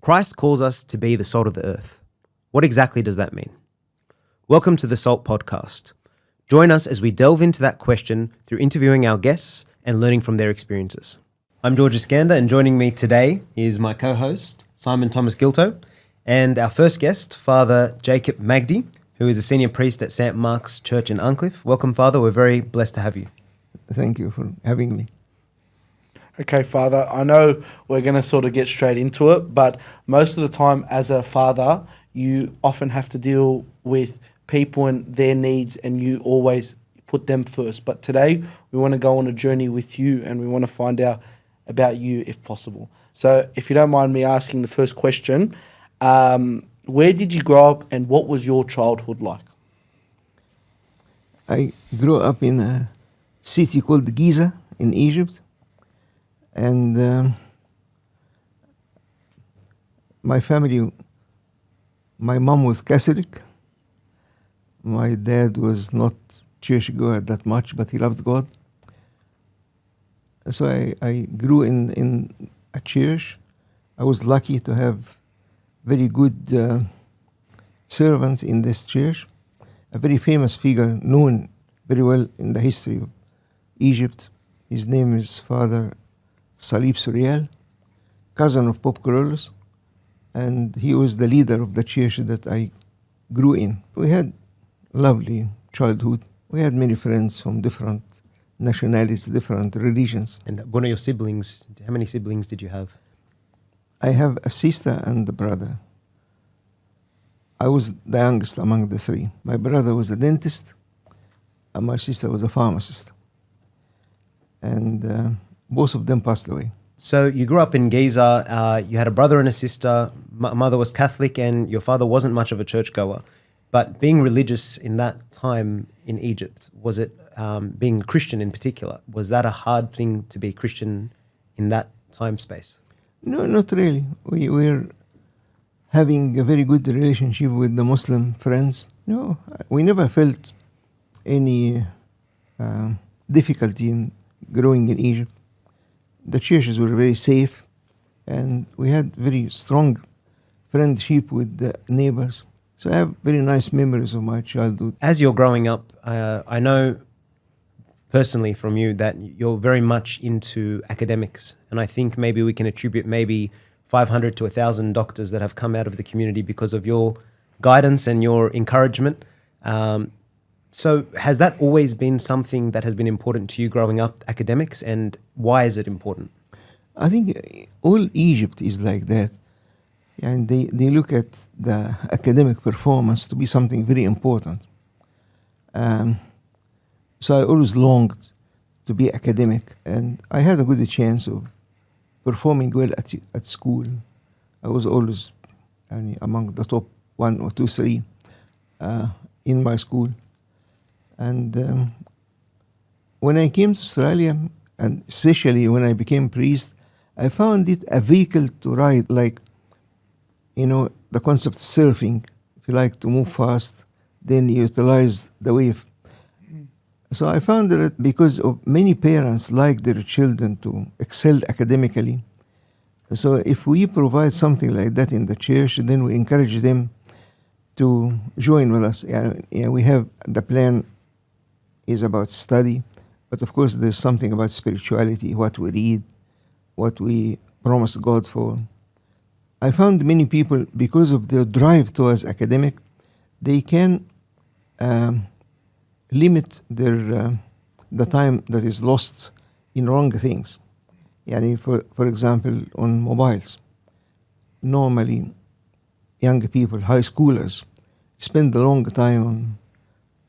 Christ calls us to be the salt of the earth. What exactly does that mean? Welcome to the Salt Podcast. Join us as we delve into that question through interviewing our guests and learning from their experiences. I'm George Iskander, and joining me today is my co-host, Simon Thomas Gilto, and our first guest, Father Jacob Magdy, who is a senior priest at St. Mark's Church in Uncliffe. Welcome, Father. We're very blessed to have you. Thank you for having me. Okay, Father, I know we're going to sort of get straight into it, but most of the time as a father, you often have to deal with people and their needs, and you always put them first. But today we want to go on a journey with you, and we want to find out about you if possible. So if you don't mind me asking the first question, where did you grow up and what was your childhood like? I grew up in a city called Giza in Egypt, and my family, my mom was Catholic. My dad was not churchgoer that much, but he loved God. So I grew in a church. I was lucky to have very good servants in this church. A very famous figure, known very well in the history of Egypt. His name is Father Salib Suriel, cousin of Pope Carolus, and he was the leader of the church that I grew in. We had lovely childhood. We had many friends from different nationalities, different religions. And one of your siblings, how many siblings did you have? I have a sister and a brother. I was the youngest among the three. My brother was a dentist, and my sister was a pharmacist. And both of them passed away. So you grew up in Giza, you had a brother and a sister, mother was Catholic, and your father wasn't much of a churchgoer. But being religious in that time in Egypt, was it, being Christian in particular, was that a hard thing to be Christian in that time space? No, not really. We were having a very good relationship with the Muslim friends. No, we never felt any difficulty in growing in Egypt. The churches were very safe, and we had very strong friendship with the neighbors. So I have very nice memories of my childhood. As you're growing up, I know personally from you that you're very much into academics, and I think maybe we can attribute maybe 500 to 1,000 doctors that have come out of the community because of your guidance and your encouragement. So has that always been something that has been important to you growing up, academics, and why is it important? I think all Egypt is like that. And they look at the academic performance to be something very important. So I always longed to be academic, and I had a good chance of performing well at school. I was always among the top 1 or 2, 3 in my school. And when I came to Australia, and especially when I became priest, I found it a vehicle to ride, like, the concept of surfing. If you like to move fast, then you utilize the wave. So I found that because of many parents like their children to excel academically, so if we provide something like that in the church, then we encourage them to join with us. We have the plan is about study, but of course there's something about spirituality, what we read, what we promise God for. I found many people, because of their drive towards academic, they can limit the time that is lost in wrong things. For example, on mobiles. Normally, young people, high schoolers, spend a long time on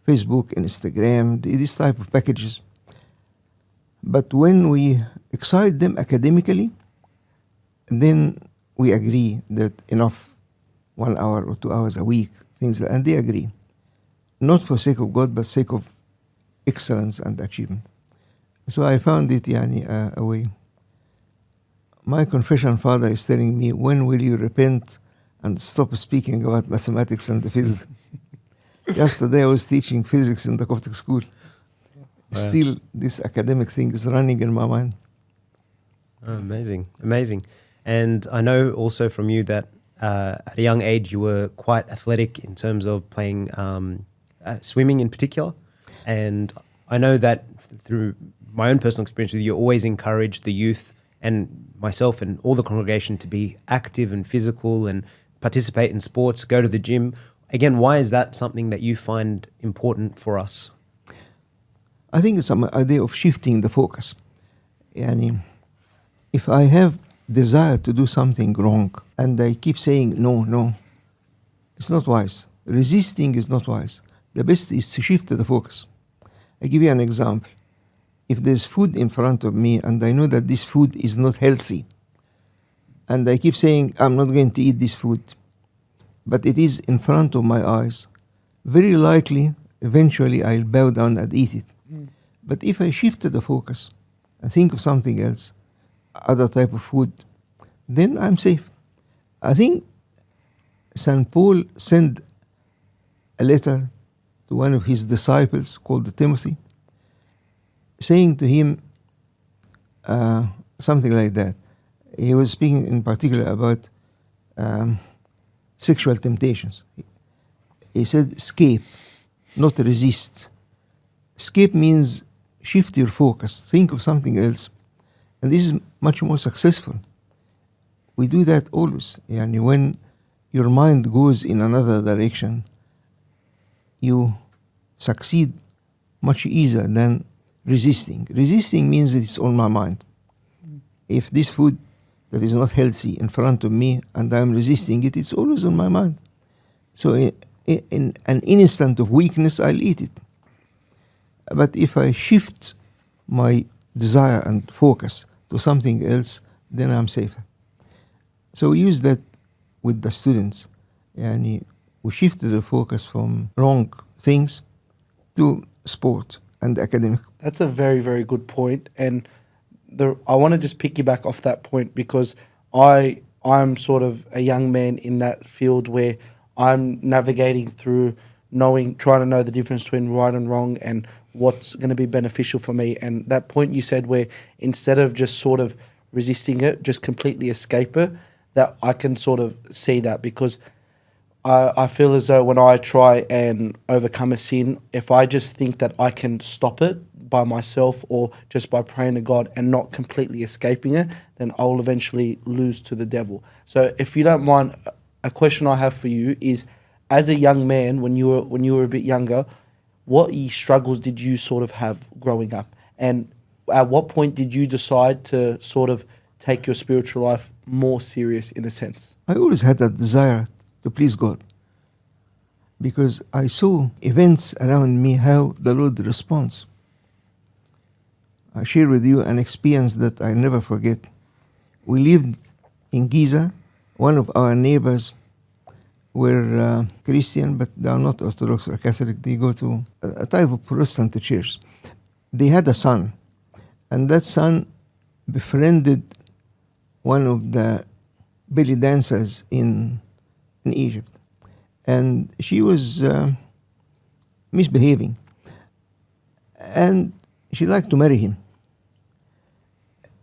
Facebook, Instagram, these type of packages. But when we excite them academically, then we agree that enough, 1 hour or 2 hours a week, and they agree. Not for sake of God, but sake of excellence and achievement. So I found it a way. My confession father is telling me, when will you repent and stop speaking about mathematics and the physics? Yesterday I was teaching physics in the Coptic school. Wow. Still, this academic thing is running in my mind. Oh, amazing, amazing. And I know also from you that at a young age you were quite athletic in terms of playing swimming in particular. And I know that through my own personal experience with you, you always encouraged the youth and myself and all the congregation to be active and physical and participate in sports, go to the gym. Again, why is that something that you find important for us? I think it's an idea of shifting the focus. Yani, if I have desire to do something wrong and I keep saying no, it's not wise. Resisting is not wise. The best is to shift the focus. I give you an example. If there's food in front of me and I know that this food is not healthy, and I keep saying I'm not going to eat this food, but it is in front of my eyes, very likely, eventually I'll bow down and eat it. But if I shifted the focus and think of something else, other type of food, then I'm safe. I think St. Paul sent a letter to one of his disciples called Timothy, saying to him something like that. He was speaking in particular about sexual temptations. He said, escape, not resist. Escape means shift your focus, think of something else. And this is much more successful. We do that always. Yani when your mind goes in another direction, you succeed much easier than resisting. Resisting means it's on my mind. If this food that is not healthy in front of me and I'm resisting it, it's always on my mind. So in an instant of weakness, I'll eat it. But if I shift my desire and focus to something else, then I'm safer. So we use that with the students. Yani we shifted the focus from wrong things to sport and academic. That's a very, very good point. And I want to just piggyback off that point because I'm sort of a young man in that field where I'm navigating through trying to know the difference between right and wrong and what's going to be beneficial for me. And that point you said where instead of just sort of resisting it, just completely escape it, that I can sort of see that because I feel as though when I try and overcome a sin, if I just think that I can stop it by myself or just by praying to God and not completely escaping it, then I'll eventually lose to the devil. So if you don't mind, a question I have for you is, as a young man, when you were a bit younger, what struggles did you sort of have growing up? And at what point did you decide to sort of take your spiritual life more serious in a sense? I always had that desire to please God because I saw events around me, how the Lord responds. I share with you an experience that I never forget. We lived in Giza. One of our neighbors were Christian, but they are not Orthodox or Catholic. They go to a type of Protestant church. They had a son, and that son befriended one of the belly dancers in Egypt. And she was misbehaving. And she liked to marry him.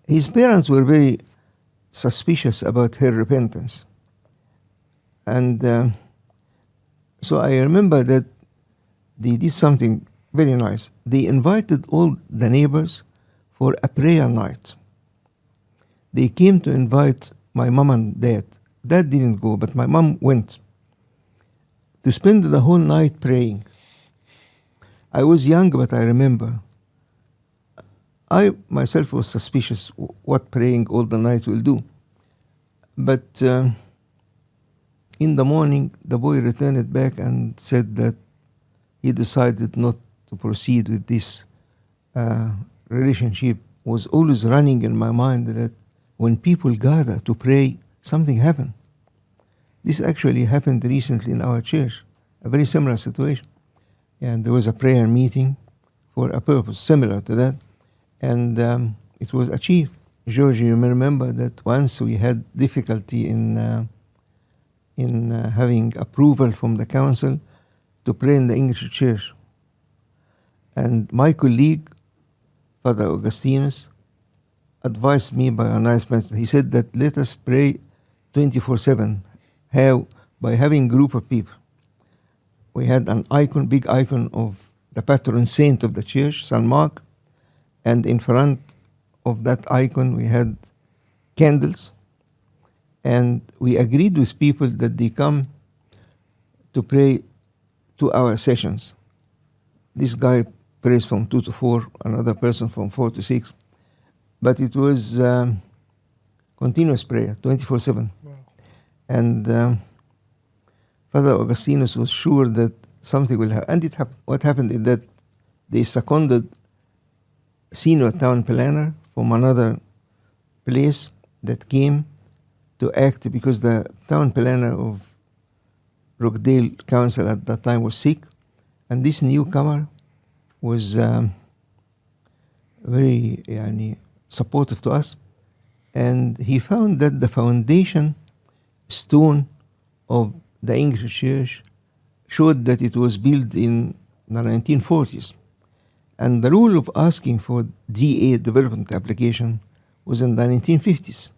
His parents were very suspicious about her repentance. And so I remember that they did something very nice. They invited all the neighbors for a prayer night. They came to invite my mom and dad. Dad didn't go, but my mom went to spend the whole night praying. I was young, but I remember. I myself was suspicious what praying all the night will do. But in the morning, the boy returned back and said that he decided not to proceed with this relationship. Was always running in my mind that when people gather to pray, something happened. This actually happened recently in our church, a very similar situation. And there was a prayer meeting for a purpose similar to that, and it was achieved. George, you may remember that once we had difficulty in having approval from the council to pray in the English church. And my colleague, Father Augustinus, advised me by a nice man. He said that let us pray 24/7. How? By having group of people. We had an icon, big icon of the patron saint of the church, Saint Mark, and in front of that icon we had candles, and we agreed with people that they come to pray 2-hour sessions. This guy prays from 2 to 4, another person from 4 to 6, but it was continuous prayer, 24/7. Wow. And Father Augustinus was sure that something will happen, and it happened. What happened is that they seconded senior town planner from another place that came to act because the town planner of Rockdale Council at that time was sick, and this newcomer was very supportive to us, and he found that the foundation stone of the English church showed that it was built in the 1940s. And the rule of asking for DA, development application, was in the 1950s.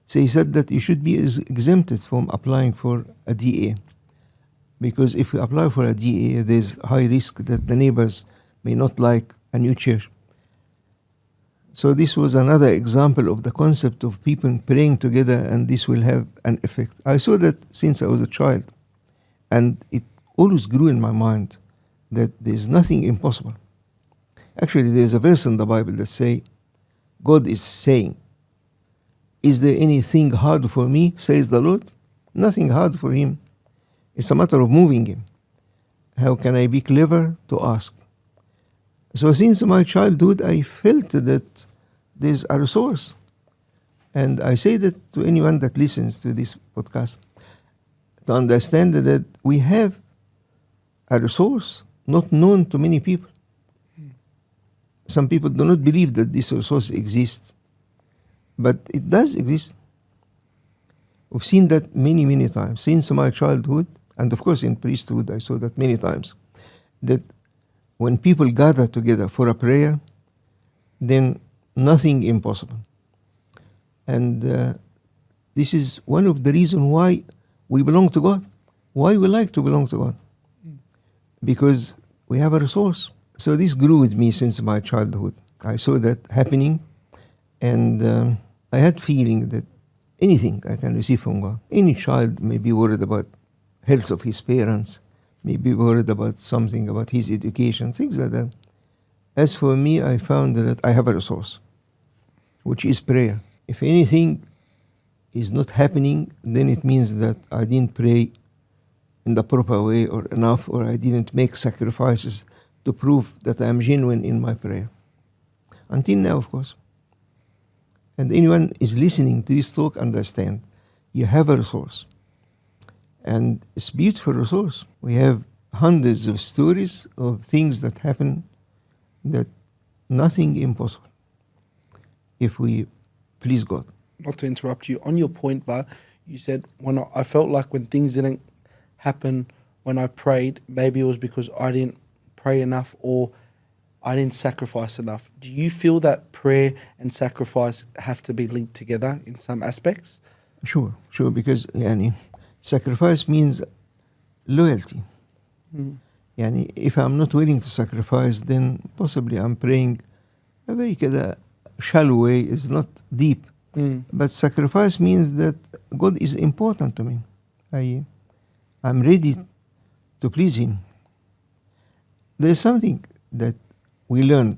So he said that you should be exempted from applying for a DA. Because if you apply for a DA, there's high risk that the neighbors may not like a new church. So this was another example of the concept of people praying together, and this will have an effect. I saw that since I was a child, and it always grew in my mind that there's nothing impossible. Actually, there's a verse in the Bible that say, God is saying, is there anything hard for me, says the Lord? Nothing hard for him. It's a matter of moving him. How can I be clever to ask? So since my childhood, I felt that there's a resource. And I say that to anyone that listens to this podcast, to understand that we have a resource not known to many people. Some people do not believe that this resource exists, but it does exist. We've seen that many, many times. Since my childhood, and of course in priesthood, I saw that many times, that when people gather together for a prayer, then nothing impossible. And this is one of the reasons why we belong to God, why we like to belong to God, because we have a resource. So this grew with me since my childhood. I saw that happening, and I had feeling that anything I can receive from God. Any child may be worried about health of his parents, may be worried about something, about his education, things like that. As for me, I found that I have a resource, which is prayer. If anything is not happening, then it means that I didn't pray in the proper way or enough, or I didn't make sacrifices to prove that I am genuine in my prayer. Until now, of course. And anyone is listening to this talk, understand, you have a resource. And it's a beautiful resource. We have hundreds of stories of things that happen, that nothing impossible if we please God. Not to interrupt you, on your point, but you said I felt like when things didn't happen when I prayed, maybe it was because I didn't pray enough or I didn't sacrifice enough. Do you feel that prayer and sacrifice have to be linked together in some aspects? Sure, because sacrifice means loyalty. If I'm not willing to sacrifice, then possibly I'm praying a very shallow way, is not deep. But sacrifice means that God is important to me. I'm ready to please him. There's something that we learned,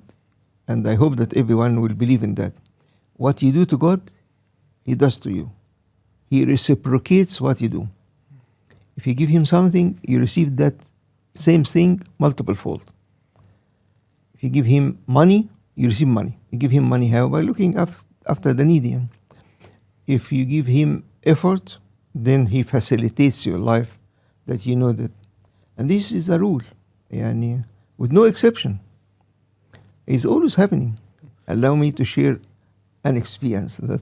and I hope that everyone will believe in that. What you do to God, he does to you. He reciprocates what you do. If you give him something, you receive that same thing multiple fold. If you give him money, you receive money. You give him money how? By looking after the needy. If you give him effort, then he facilitates your life, that you know that. And this is a rule, with no exception. It's always happening. Allow me to share an experience that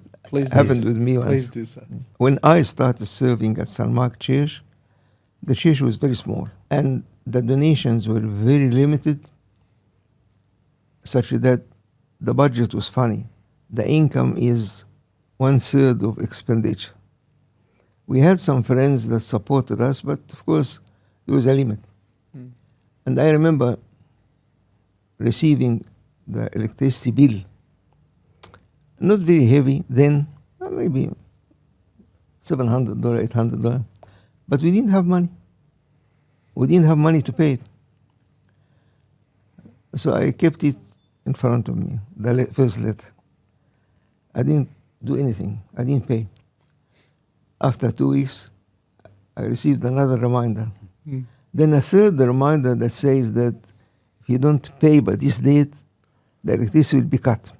happened with me once. Please do so. When I started serving at St. Mark Church, the church was very small, and the donations were very limited, such that the budget was funny. the income is 1/3 of expenditure. We had some friends that supported us, but of course, there was a limit. Mm. And I remember receiving the electricity bill, not very heavy then, maybe $700, $800, but we didn't have money. We didn't have money to pay it. So I kept it in front of me, the first letter. I didn't do anything. I didn't pay. After 2 weeks, I received another reminder. Mm. Then a third reminder that says that if you don't pay by this date, the electricity will be cut.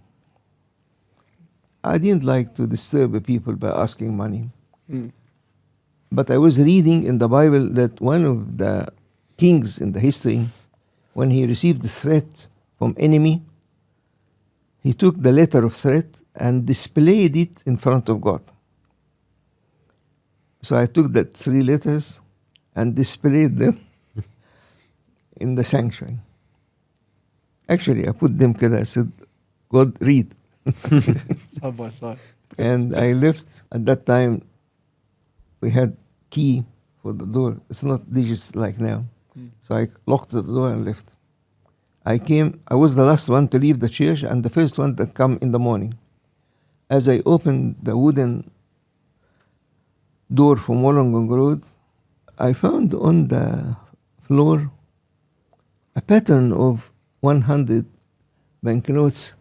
I didn't like to disturb people by asking money. Mm. But I was reading in the Bible that one of the kings in the history, when he received the threat from enemy, he took the letter of threat and displayed it in front of God. So I took the 3 letters and displayed them in the sanctuary. Actually, I put them because I said, God, read. Side by side. And I left. At that time, we had key for the door. It's not digits like now. Mm. So I locked the door and left. I was the last one to leave the church and the first one to come in the morning. As I opened the wooden door from Wollongong Road, I found on the floor a pattern of 100 banknotes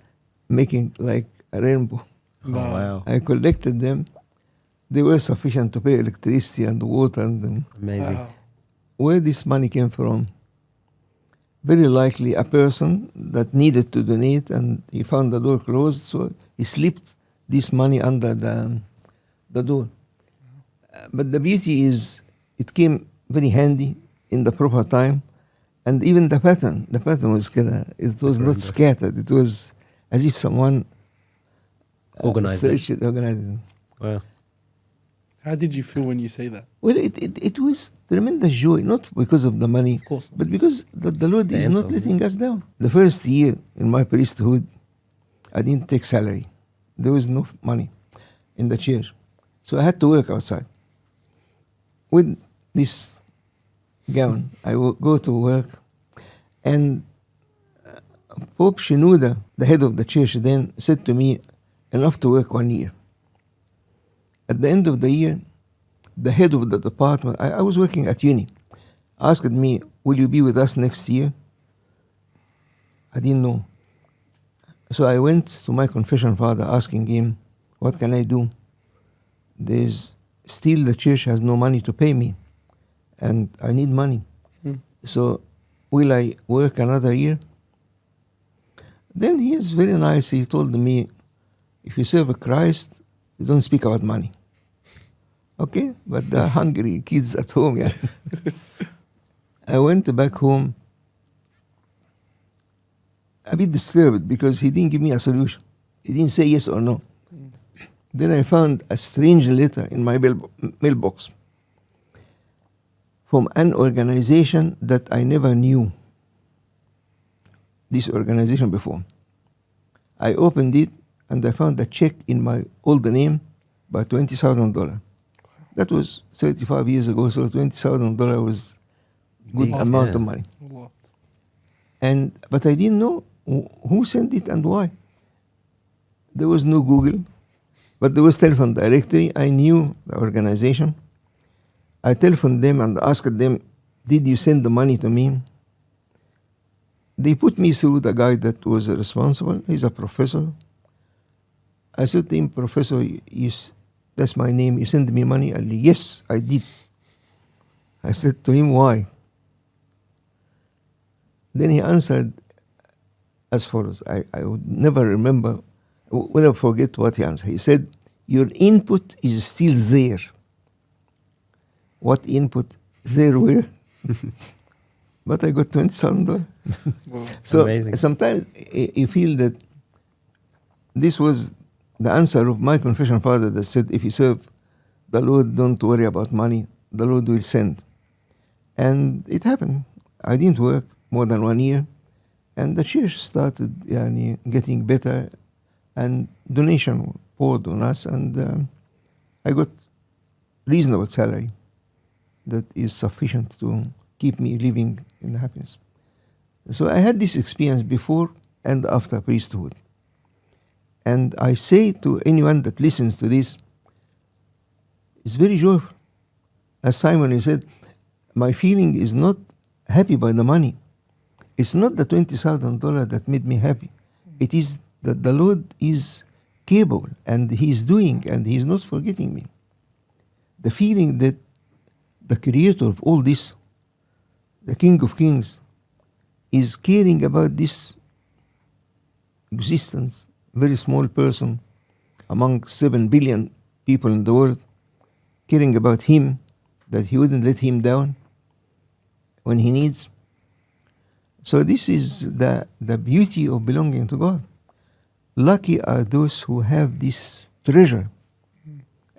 making like a rainbow. Oh, wow. I collected them. They were sufficient to pay electricity and water. And Amazing. Wow. where this money came from? Very likely a person that needed to donate and he found the door closed, so he slipped this money under the door. But the beauty is it came very handy in the proper time, and even the pattern was killer. It was not scattered. It was as if someone Organized it. organized it. Wow. How did you feel when you see that? Well, it was tremendous joy, not because of the money, Of course. but because the Lord is answer. not letting us down. The first year in my priesthood, I didn't take salary. There was no money in the church. So I had to work outside. With this gown, I would go to work, and Pope Shenouda, the head of the church then, said to me, enough to work 1 year. At the end of the year, the head of the department, I was working at uni, asked me, will you be with us next year? I didn't know. So I went to my confession father asking him, what can I do? Still the church has no money to pay me, and I need money. Mm. So will I work another year? Then he is very nice. He told me, if you serve Christ, you don't speak about money. Okay, but the hungry kids at home, yeah. I went back home a bit disturbed because he didn't give me a solution. He didn't say yes or no. Mm. Then I found a strange letter in my mailbox from an organization that I never knew this organization before. I opened it and I found a check in my old name by $20,000. That was 35 years ago, so $20,000 was good Big, amount yeah. of money. What? But I didn't know who sent it and why. There was no Google, but there was telephone directory. I knew the organization. I telephoned them and asked them, did you send the money to me? They put me through the guy that was responsible. He's a professor. I said to him, Professor, that's my name. You send me money? And yes, I did. I said to him, why? Then he answered as follows. I would never remember, I will never forget what he answered. He said, your input is still there. What input? There where? But I got $20,000. Well, So Amazing. sometimes you feel that this was the answer of my confession father that said, if you serve the Lord, don't worry about money. The Lord will send. And it happened. I didn't work more than 1 year. And the church started getting better and donation poured on us, and I got reasonable salary that is sufficient to keep me living in happiness. So I had this experience before and after priesthood. And I say to anyone that listens to this, it's very joyful. As Simon he said, my feeling is not happy by the money. It's not the $20,000 that made me happy. It is that the Lord is capable and He's doing and He's not forgetting me. The feeling that the Creator of all this, the King of Kings, is caring about this existence, very small person among 7 billion people in the world, caring about him, that he wouldn't let him down when he needs. So this is the beauty of belonging to God. Lucky are those who have this treasure.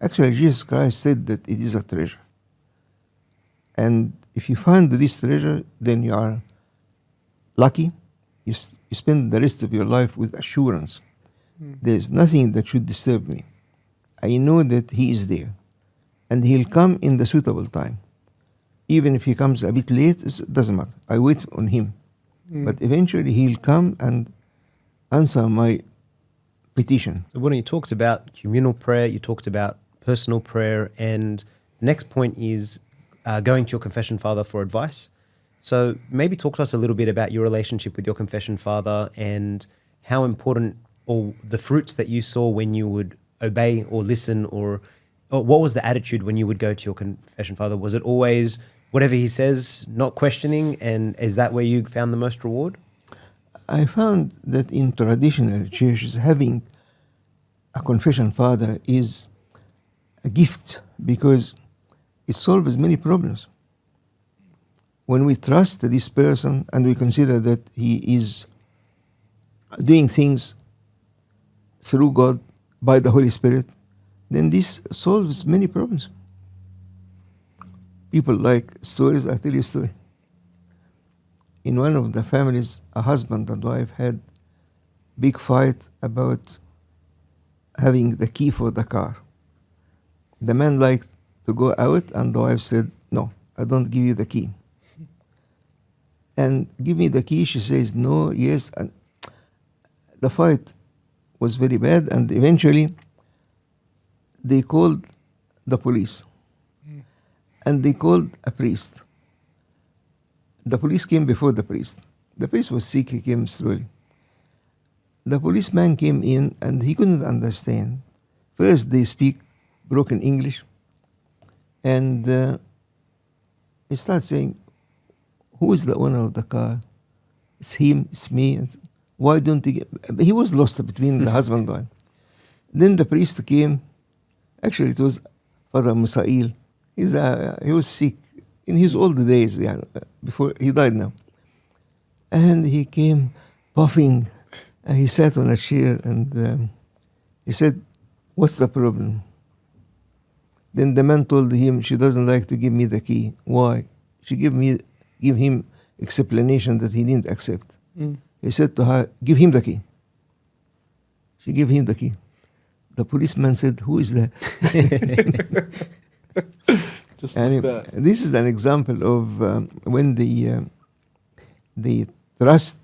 Actually, Jesus Christ said that it is a treasure. And if you find this treasure, then you are lucky. You spend the rest of your life with assurance. There's nothing that should disturb me. I know that He is there. And He'll come in the suitable time. Even if He comes a bit late, it doesn't matter. I wait on Him. But eventually He'll come and answer my petition. So when you talked about communal prayer, you talked about personal prayer, and the next point is going to your confession father for advice. So maybe talk to us a little bit about your relationship with your confession father and how important, or the fruits that you saw when you would obey or listen, or what was the attitude when you would go to your confession father? Was it always whatever he says, not questioning, and is that where you found the most reward? I found that in traditional churches, having a confession father is a gift because it solves many problems. When we trust this person and we consider that he is doing things through God by the Holy Spirit, then this solves many problems. People like stories. I tell you a story. In one of the families, a husband and wife had big fight about having the key for the car. The man liked to go out, and the wife said, "No, I don't give you the key." And give me the key. She says, "No, yes." And the fight was very bad, and eventually they called the police. And they called a priest. The police came before the priest. The priest was sick, he came slowly. The policeman came in and he couldn't understand. First they speak broken English, and he starts saying, "Who is the owner of the car?" "It's him, it's me." "Why don't he get..." He was lost between the husband and wife. Then the priest came. Actually, it was Father Musail. He was sick in his old days, before he died now. And he came puffing, and he sat on a chair, and he said, "What's the problem?" Then the man told him, "She doesn't like to give me the key." "Why?" She give him explanation that he didn't accept. He said to her, "Give him the key." She gave him the key. The policeman said, "Who is that?" Just And like that. this is an example of when they trust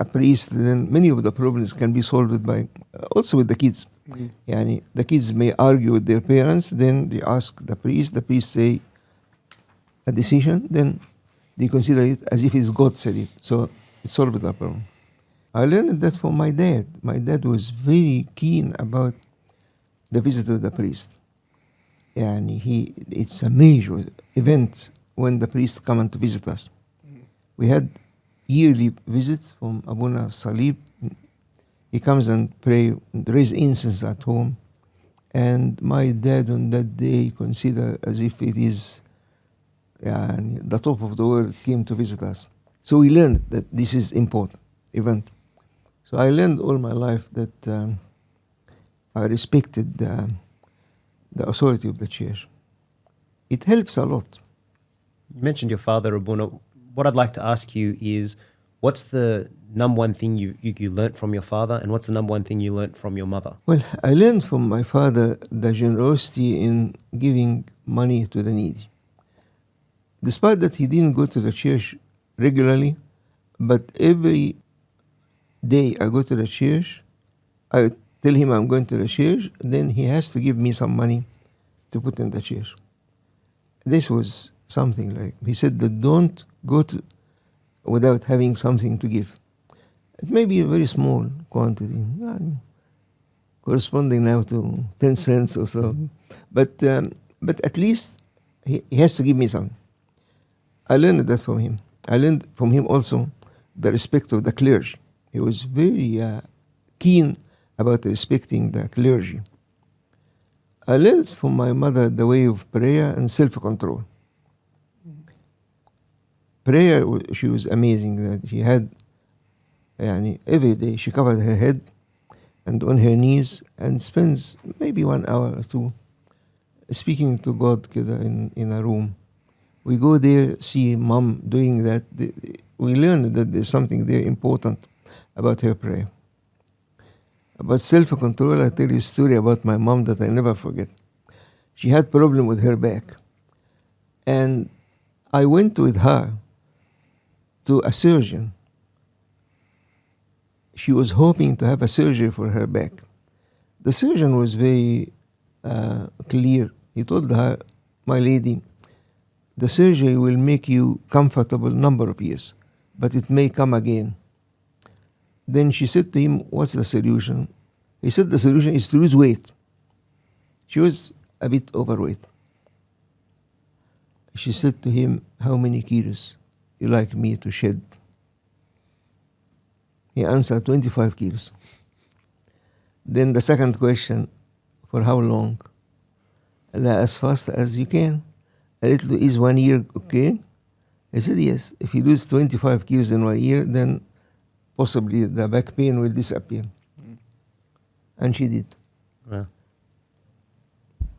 a priest, then many of the problems can be solved by also with the kids. The kids may argue with their parents, then they ask the priest say a decision, then they consider it as if it's God said it. So it solved the problem. I learned that from my dad. My dad was very keen about the visit of the priest. And it's a major event when the priest come to visit us. We had yearly visits from Abuna Salib. He comes and pray, raise incense at home. And my dad on that day considered as if it is the top of the world came to visit us. So we learned that this is important event. So I learned all my life that I respected the authority of the church. It helps a lot. You mentioned your father, Abuna. What I'd like to ask you is, what's the number one thing you learnt from your father, and what's the number one thing you learnt from your mother? Well, I learned from my father the generosity in giving money to the needy. Despite that, he didn't go to the church regularly, but every day I go to the church, I tell him I'm going to the church, then he has to give me some money to put in the church. This was something like, he said that don't go to without having something to give. It may be a very small quantity, corresponding now to 10 cents or so, but at least he has to give me some. I learned that from him. I learned from him also the respect of the clergy. He was very keen about respecting the clergy. I learned from my mother the way of prayer and self-control. Prayer, she was amazing. That she had, every day she covered her head and on her knees and spends maybe 1 hour or two speaking to God in a room. We go there, see mom doing that. We learn that there's something there important about her prayer. About self-control, I tell you a story about my mom that I never forget. She had problem with her back. And I went with her to a surgeon. She was hoping to have a surgery for her back. The surgeon was very clear. He told her, my lady, the surgery will make you comfortable number of years, but it may come again. Then she said to him, what's the solution? He said the solution is to lose weight. She was a bit overweight. She said to him, how many kilos you like me to shed? He answered, 25 kilos. Then the second question, for how long? As fast as you can. A little is 1 year, okay? I said, yes. If you lose 25 kilos in 1 year, then possibly the back pain will disappear. And she did. Wow.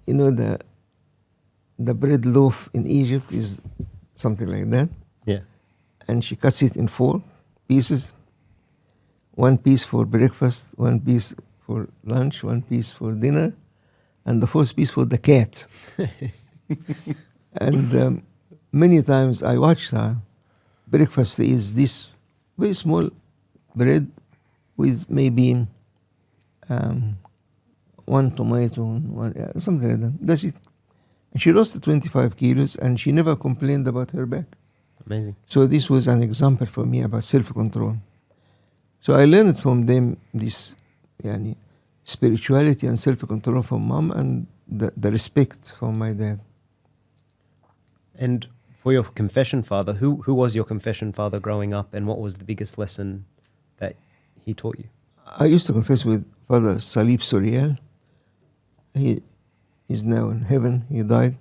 You know, the bread loaf in Egypt is something like that. Yeah. And she cuts it in 4 pieces. 1 piece for breakfast, 1 piece for lunch, 1 piece for dinner, and the 4th piece for the cat. And many times I watch her. Breakfast is this very small bread with maybe 1 tomato, something like that. That's it. And she lost 25 kilos and she never complained about her back. Amazing. So this was an example for me about self-control. So I learned from them this spirituality and self-control from mom and the respect from my dad. And for your confession father, who was your confession father growing up, and what was the biggest lesson that he taught you? I used to confess with Father Salib Soriel. He is now in heaven. He died.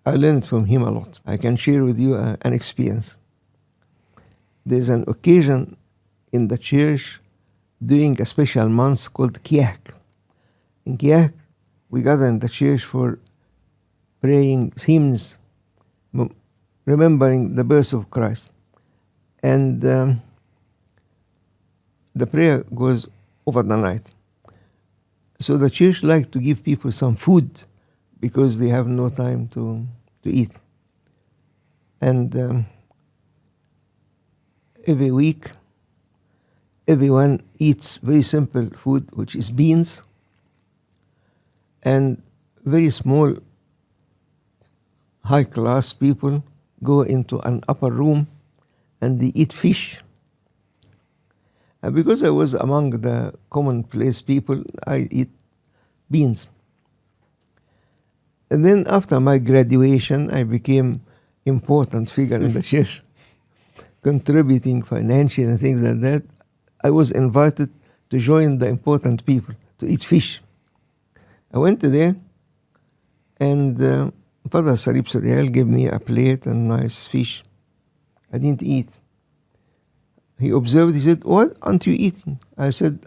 I learned from him a lot. I can share with you an experience. There's an occasion in the church during a special month called Kiyak. In Kiyak, we gather in the church for praying hymns, remembering the birth of Christ. And the prayer goes over the night. So the church likes to give people some food because they have no time to eat. And every week, everyone eats very simple food, which is beans, and very small, high-class people go into an upper room and they eat fish. And because I was among the commonplace people, I eat beans. And then after my graduation, I became important figure in the church, contributing financially and things like that. I was invited to join the important people to eat fish. I went there, and Father Salib Soriel gave me a plate and nice fish. I didn't eat. He observed, he said, what aren't you eating? I said,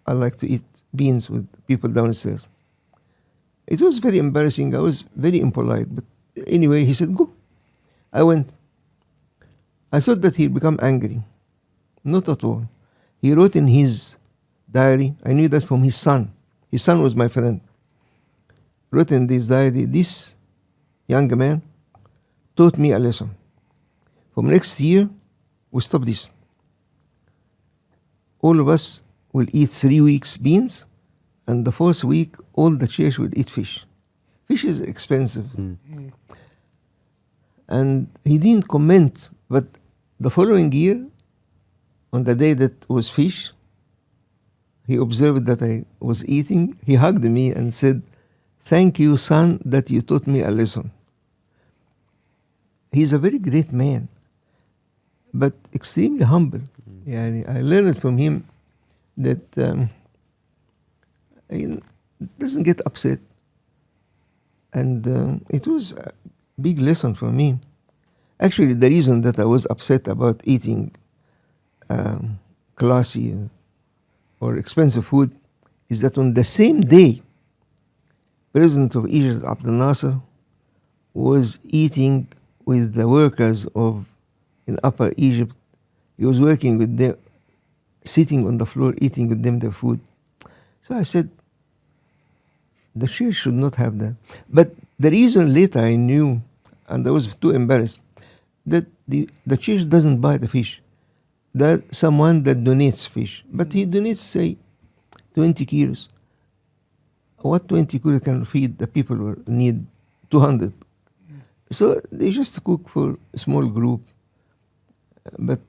I like to eat beans with people downstairs. It was very embarrassing. I was very impolite. But anyway, he said, go. I went. I thought that he'd become angry. Not at all. He wrote in his diary, I knew that from his son. His son was my friend. Wrote in this diary, this young man taught me a lesson. From next year, we stop this. All of us will eat 3 weeks beans, and the 4th week, all the church will eat fish. Fish is expensive. And he didn't comment, but the following year, on the day that was fish, he observed that I was eating. He hugged me and said, "Thank you, son, that you taught me a lesson." He's a very great man, but extremely humble. Yani, I learned from him that he doesn't get upset. And it was a big lesson for me. Actually, the reason that I was upset about eating classy or expensive food is that on the same day, President of Egypt, Abdel Nasser, was eating with the workers in Upper Egypt. He was working with them, sitting on the floor, eating with them their food. So I said, the church should not have that. But the reason later I knew, and I was too embarrassed, that the church doesn't buy the fish. That someone that donates fish. But he donates, say, 20 kilos. What 20 kilos can feed the people who need 200? So they just cook for a small group. But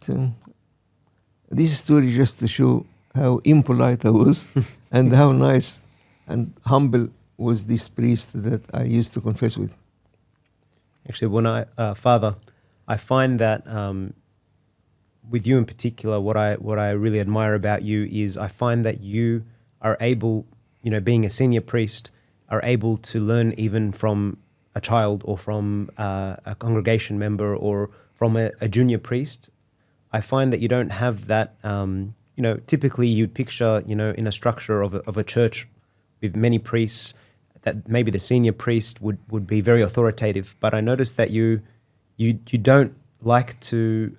this story just to show how impolite I was and how nice and humble was this priest that I used to confess with. Actually, when Father, I find that with you in particular, what I really admire about you is I find that you are able, being a senior priest, are able to learn even from a child or from a congregation member or from a junior priest. I find that you don't have that, typically you'd picture, in a structure of a church with many priests, that maybe the senior priest would be very authoritative. But I noticed that you don't like to,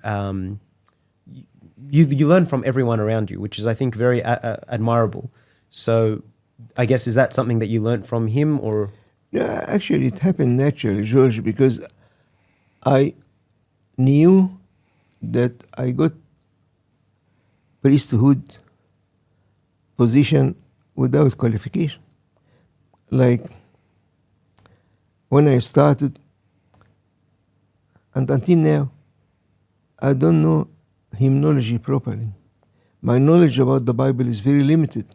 you learn from everyone around you, which is, I think, very admirable. So I guess, is that something that you learned from him, or? Yeah, actually it happened naturally, George, because I knew that I got priesthood position without qualification. Like when I started, and until now, I don't know hymnology properly. My knowledge about the Bible is very limited.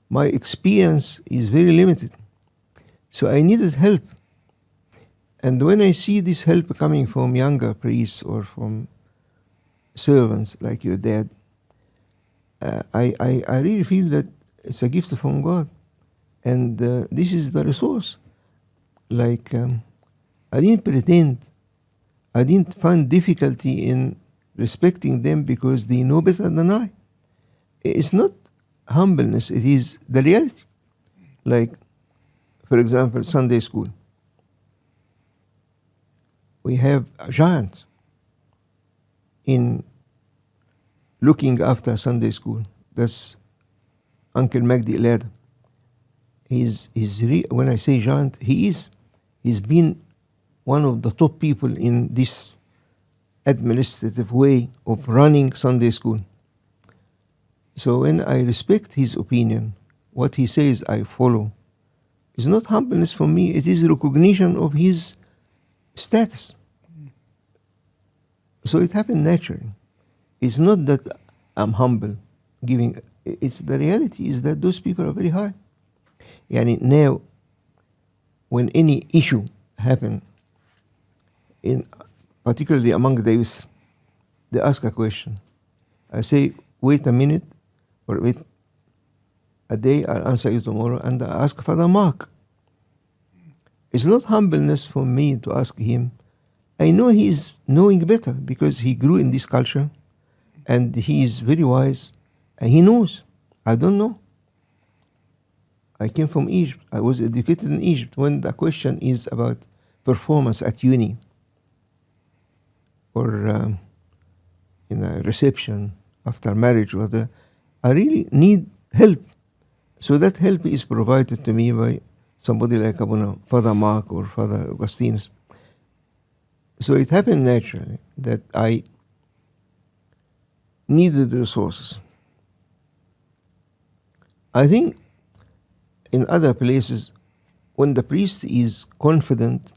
My experience is very limited. So I needed help. And when I see this help coming from younger priests or from servants like your dad, I really feel that it's a gift from God. And this is the resource. Like, I didn't pretend. I didn't find difficulty in respecting them because they know better than I. It's not humbleness, it is the reality. Like, for example, Sunday school. We have a giant in looking after Sunday school. That's Uncle Magdy. When I say giant, he's been one of the top people in this administrative way of running Sunday school. So when I respect his opinion, what he says I follow. It's not humbleness for me, it is recognition of his status. So it happened naturally. It's not that I'm humble, it's the reality is that those people are very high. Yani now, when any issue happen, particularly among the youth, they ask a question. I say, wait a minute, or wait a day, I'll answer you tomorrow, and I ask Father Mark. It's not humbleness for me to ask him. I know he is knowing better because he grew in this culture and he is very wise and he knows. I don't know. I came from Egypt. I was educated in Egypt. When the question is about performance at uni or in a reception after marriage, I really need help. So that help is provided to me by somebody like Father Mark or Father Augustinus. So it happened naturally that I needed resources. I think in other places, when the priest is confident,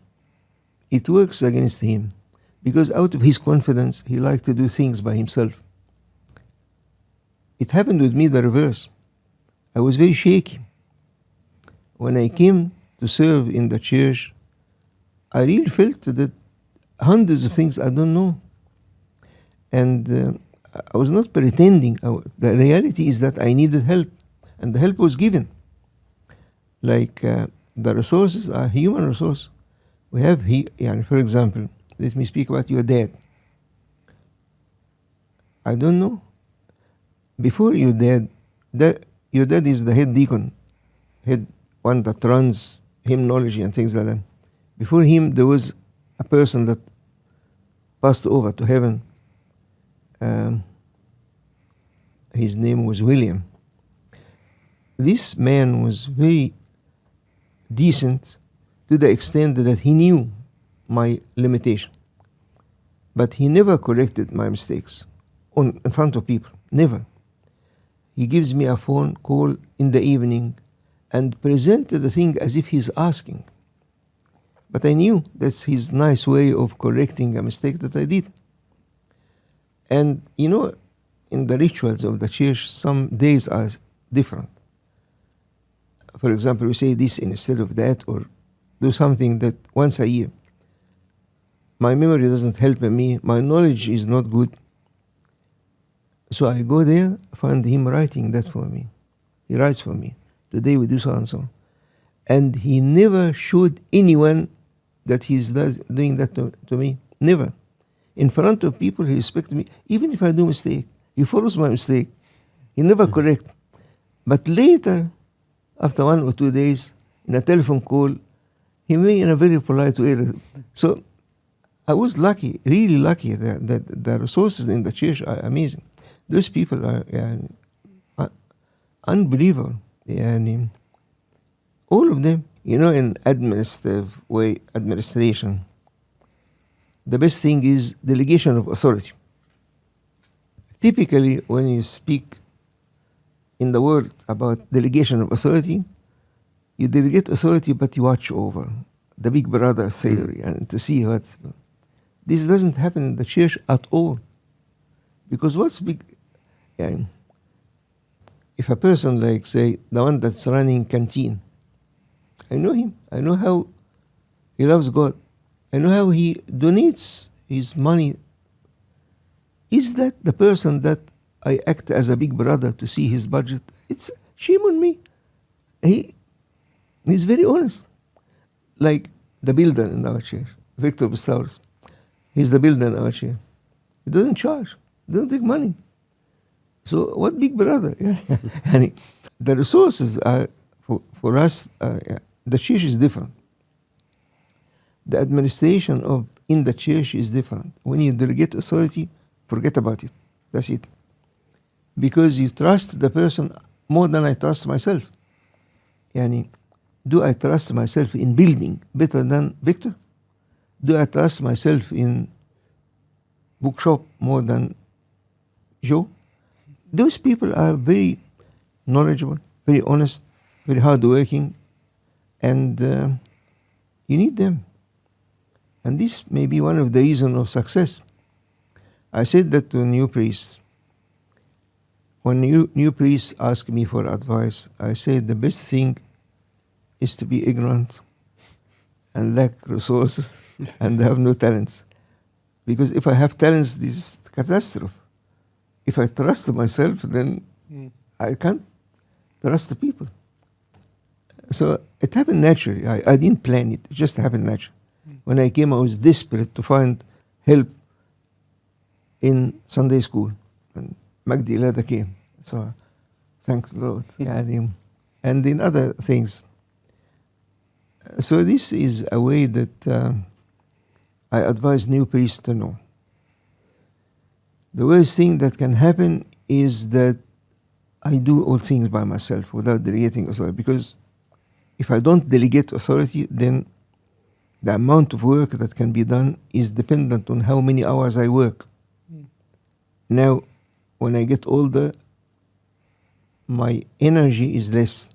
it works against him. Because out of his confidence, he liked to do things by himself. It happened with me the reverse. I was very shaky. When I came to serve in the church, I really felt that hundreds of things I don't know. And I was not pretending. The reality is that I needed help, and the help was given. Like the resources are human resources. We have, for example, let me speak about your dad. I don't know. Before your dad is the head deacon, head one that runs hymnology and things like that. Before him, there was a person that passed over to heaven. His name was William. This man was very decent to the extent that he knew my limitation. But he never corrected my mistakes in front of people, never. He gives me a phone call in the evening and presented the thing as if he's asking. But I knew that's his nice way of correcting a mistake that I did. And in the rituals of the church, some days are different. For example, we say this instead of that, or do something that once a year. My memory doesn't help me. My knowledge is not good. So I go there, find him writing that for me. He writes for me. Today we do so and so. And he never showed anyone that he's doing that to me. Never. In front of people, he respects me. Even if I do mistake, he follows my mistake. He never correct. But later, after 1 or 2 days, in a telephone call, he made in a very polite way. So I was lucky, really lucky, that the resources in the church are amazing. Those people are unbelievable. And all of them, in administration, the best thing is delegation of authority. Typically, when you speak in the world about delegation of authority, you delegate authority, but you watch over the big brother theory and to see what's. This doesn't happen in the church at all. Because what's big? If a person like, say, the one that's running canteen, I know him. I know how he loves God. I know how he donates his money. Is that the person that I act as a big brother to see his budget? It's shame on me. He's very honest. Like the builder in our church, Victor Bestowers. He's the builder in our church. He doesn't charge. He doesn't take money. So what big brother? And the resources are, for us, the church is different. The administration in the church is different. When you delegate authority, forget about it. That's it. Because you trust the person more than I trust myself. Do I trust myself in building better than Victor? Do I trust myself in bookshop more than Joe? Those people are very knowledgeable, very honest, very hardworking, and you need them. And this may be one of the reasons of success. I said that to new priests. When new priests ask me for advice, I say the best thing is to be ignorant and lack resources and have no talents. Because if I have talents, this is catastrophe. If I trust myself, then I can't trust the people. So it happened naturally. I didn't plan it. It just happened naturally. When I came, I was desperate to find help in Sunday school. And Magdy later came. So thank the Lord. And in other things. So this is a way that I advise new priests to know. The worst thing that can happen is that I do all things by myself without delegating authority. Because if I don't delegate authority, then the amount of work that can be done is dependent on how many hours I work. Now, when I get older, my energy is less,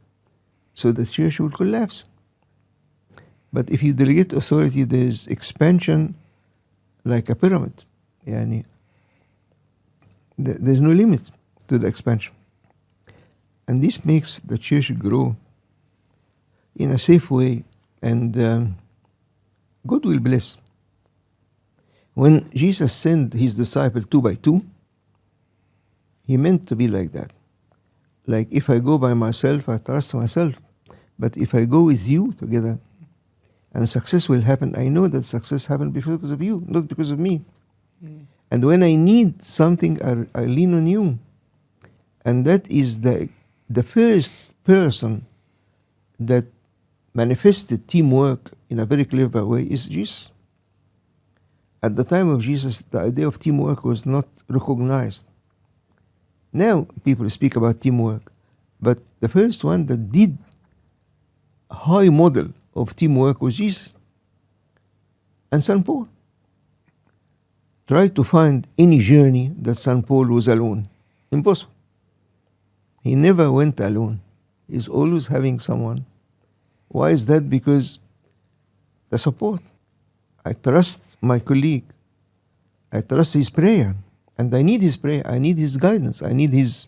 so the church will collapse. But if you delegate authority, there is expansion like a pyramid. Yani, there's no limit to the expansion. And this makes the church grow in a safe way, and God will bless. When Jesus sent his disciples 2 by 2, he meant to be like that. Like, if I go by myself, I trust myself. But if I go with you together, and success will happen, I know that success happened because of you, not because of me. And when I need something, I lean on you. And that is the first person that manifested teamwork in a very clever way is Jesus. At the time of Jesus, the idea of teamwork was not recognized. Now people speak about teamwork, but the first one that did a high model of teamwork was Jesus. And St. Paul. Try to find any journey that St. Paul was alone. Impossible. He never went alone. He's always having someone. Why is that? Because the support. I trust my colleague. I trust his prayer. And I need his prayer. I need his guidance. I need his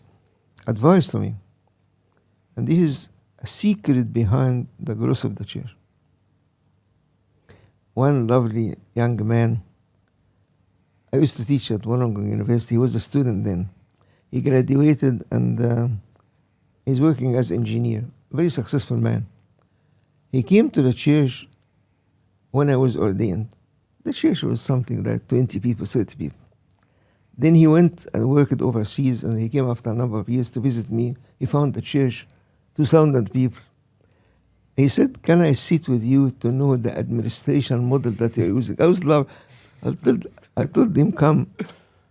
advice to me. And this is a secret behind the growth of the church. One lovely young man, I used to teach at Wollongong University. He was a student then. He graduated and he's working as engineer. Very successful man. He came to the church when I was ordained. The church was something like 20 people, 30 people. Then he went and worked overseas, and he came after a number of years to visit me. He found the church, 2,000 people. He said, "Can I sit with you to know the administration model that you're using?" I was love. I told him, "Come."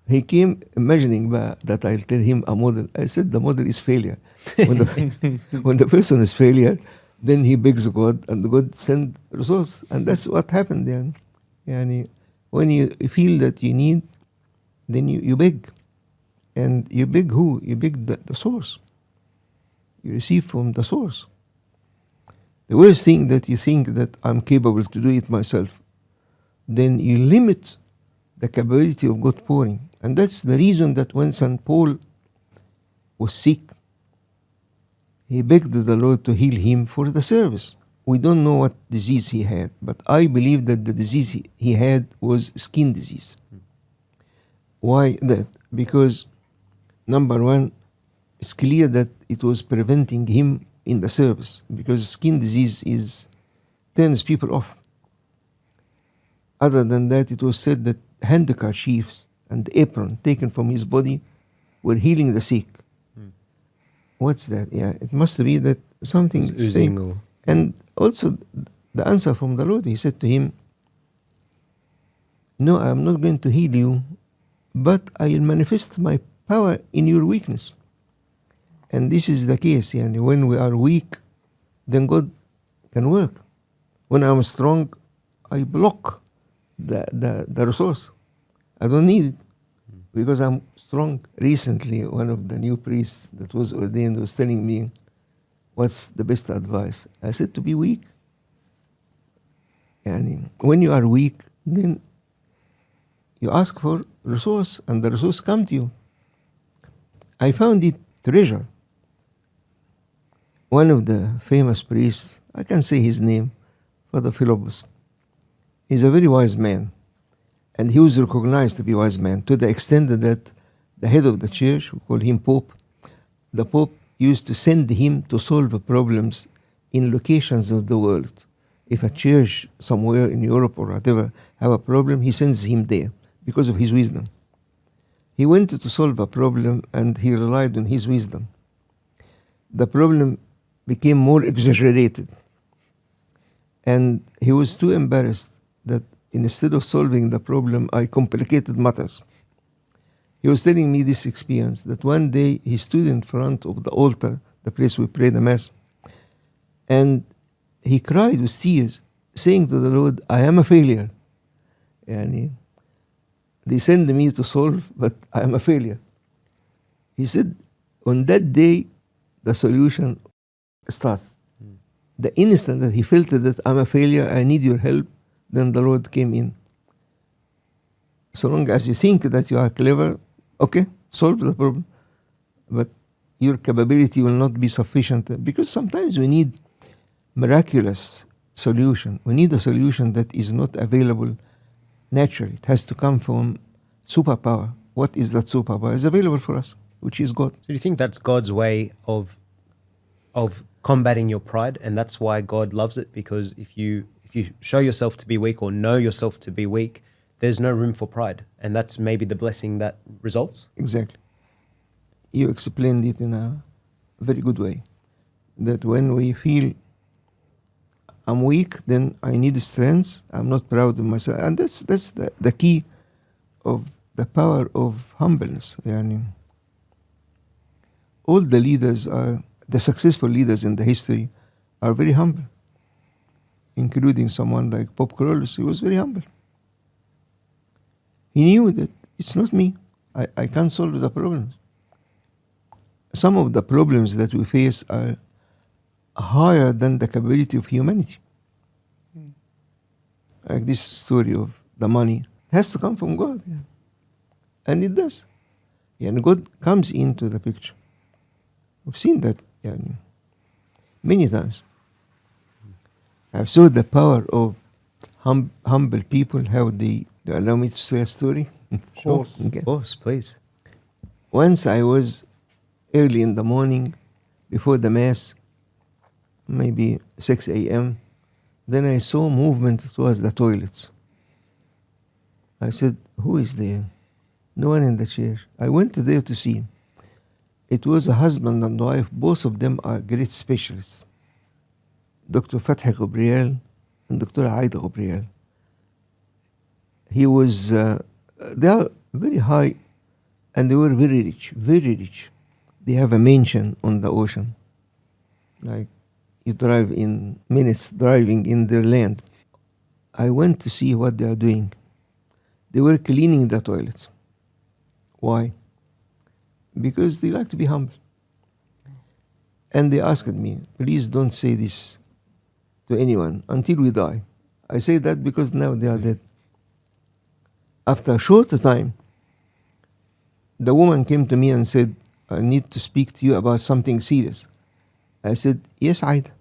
He came imagining that I'll tell him a model. I said, the model is failure. When the person is failure, then he begs God, and God sends resource. And that's what happened then. Yani, when you feel that you need, then you beg. And you beg who? You beg the source. You receive from the source. The worst thing that you think that I'm capable to do it myself, then you limit the capability of God pouring. And that's the reason that when St. Paul was sick, he begged the Lord to heal him for the service. We don't know what disease he had, but I believe that the disease he had was skin disease. Why that? Because, number one, it's clear that it was preventing him in the service, because skin disease turns people off. Other than that, it was said that handkerchiefs and the apron taken from his body were healing the sick. What's that? Yeah, it must be that something oozing or... And also the answer from the Lord, he said to him, "No, I am not going to heal you, but I will manifest my power in your weakness." And this is the case. Yani when we are weak, then God can work. When I'm strong, I block the resource. I don't need it because I'm strong. Recently, one of the new priests that was ordained was telling me, "What's the best advice?" I said, to be weak. And when you are weak, then you ask for resource, and the resource comes to you. I found it treasure. One of the famous priests, I can say his name, Father Philobus, he's a very wise man. And he was recognized to be a wise man to the extent that the head of the church, we call him Pope, the Pope used to send him to solve problems in locations of the world. If a church somewhere in Europe or whatever have a problem, he sends him there because of his wisdom. He wanted to solve a problem and he relied on his wisdom. The problem became more exaggerated. And he was too embarrassed that instead of solving the problem, I complicated matters. He was telling me this experience that one day he stood in front of the altar, the place we pray the Mass, and he cried with tears, saying to the Lord, I am a failure. And they send me to solve, but I am a failure. He said, on that day, the solution started. The instant that he felt that I'm a failure, I need your help, then the Lord came in. So long as you think that you are clever, okay, solve the problem. But your capability will not be sufficient, because sometimes we need miraculous solution. We need a solution that is not available naturally. It has to come from superpower. What is that superpower? It's available for us, which is God. So do you think that's God's way of combating your pride, and that's why God loves it? Because if you show yourself to be weak or know yourself to be weak, there's no room for pride, and that's maybe the blessing that results? Exactly. You explained it in a very good way. That when we feel I'm weak, then I need strength. I'm not proud of myself. And that's the key of the power of humbleness. All the leaders the successful leaders in the history are very humble, including someone like Pope Carolus. He was very humble. He knew that it's not me. I can't solve the problems. Some of the problems that we face are higher than the capability of humanity. Like this story of the money has to come from God. Yeah. And it does. Yeah, and God comes into the picture. We've seen that many times. I've saw the power of humble people, how they allow me to say a story. Of course. Okay. Of course, please. Once I was early in the morning before the Mass, maybe 6 a.m., then I saw movement towards the toilets. I said, who is there? No one in the church. I went there to see him. It was a husband and wife. Both of them are great specialists. Dr. Fatih Gabriel and Dr. Aida Gabriel. He was, they are very high, and they were very rich, very rich. They have a mansion on the ocean. Like, you drive in minutes driving in their land. I went to see what they are doing. They were cleaning the toilets. Why? Because they like to be humble. And they asked me, please don't say this to anyone until we die. I say that because now they are dead. After a short time, the woman came to me and said, I need to speak to you about something serious. I said, yes, Aida.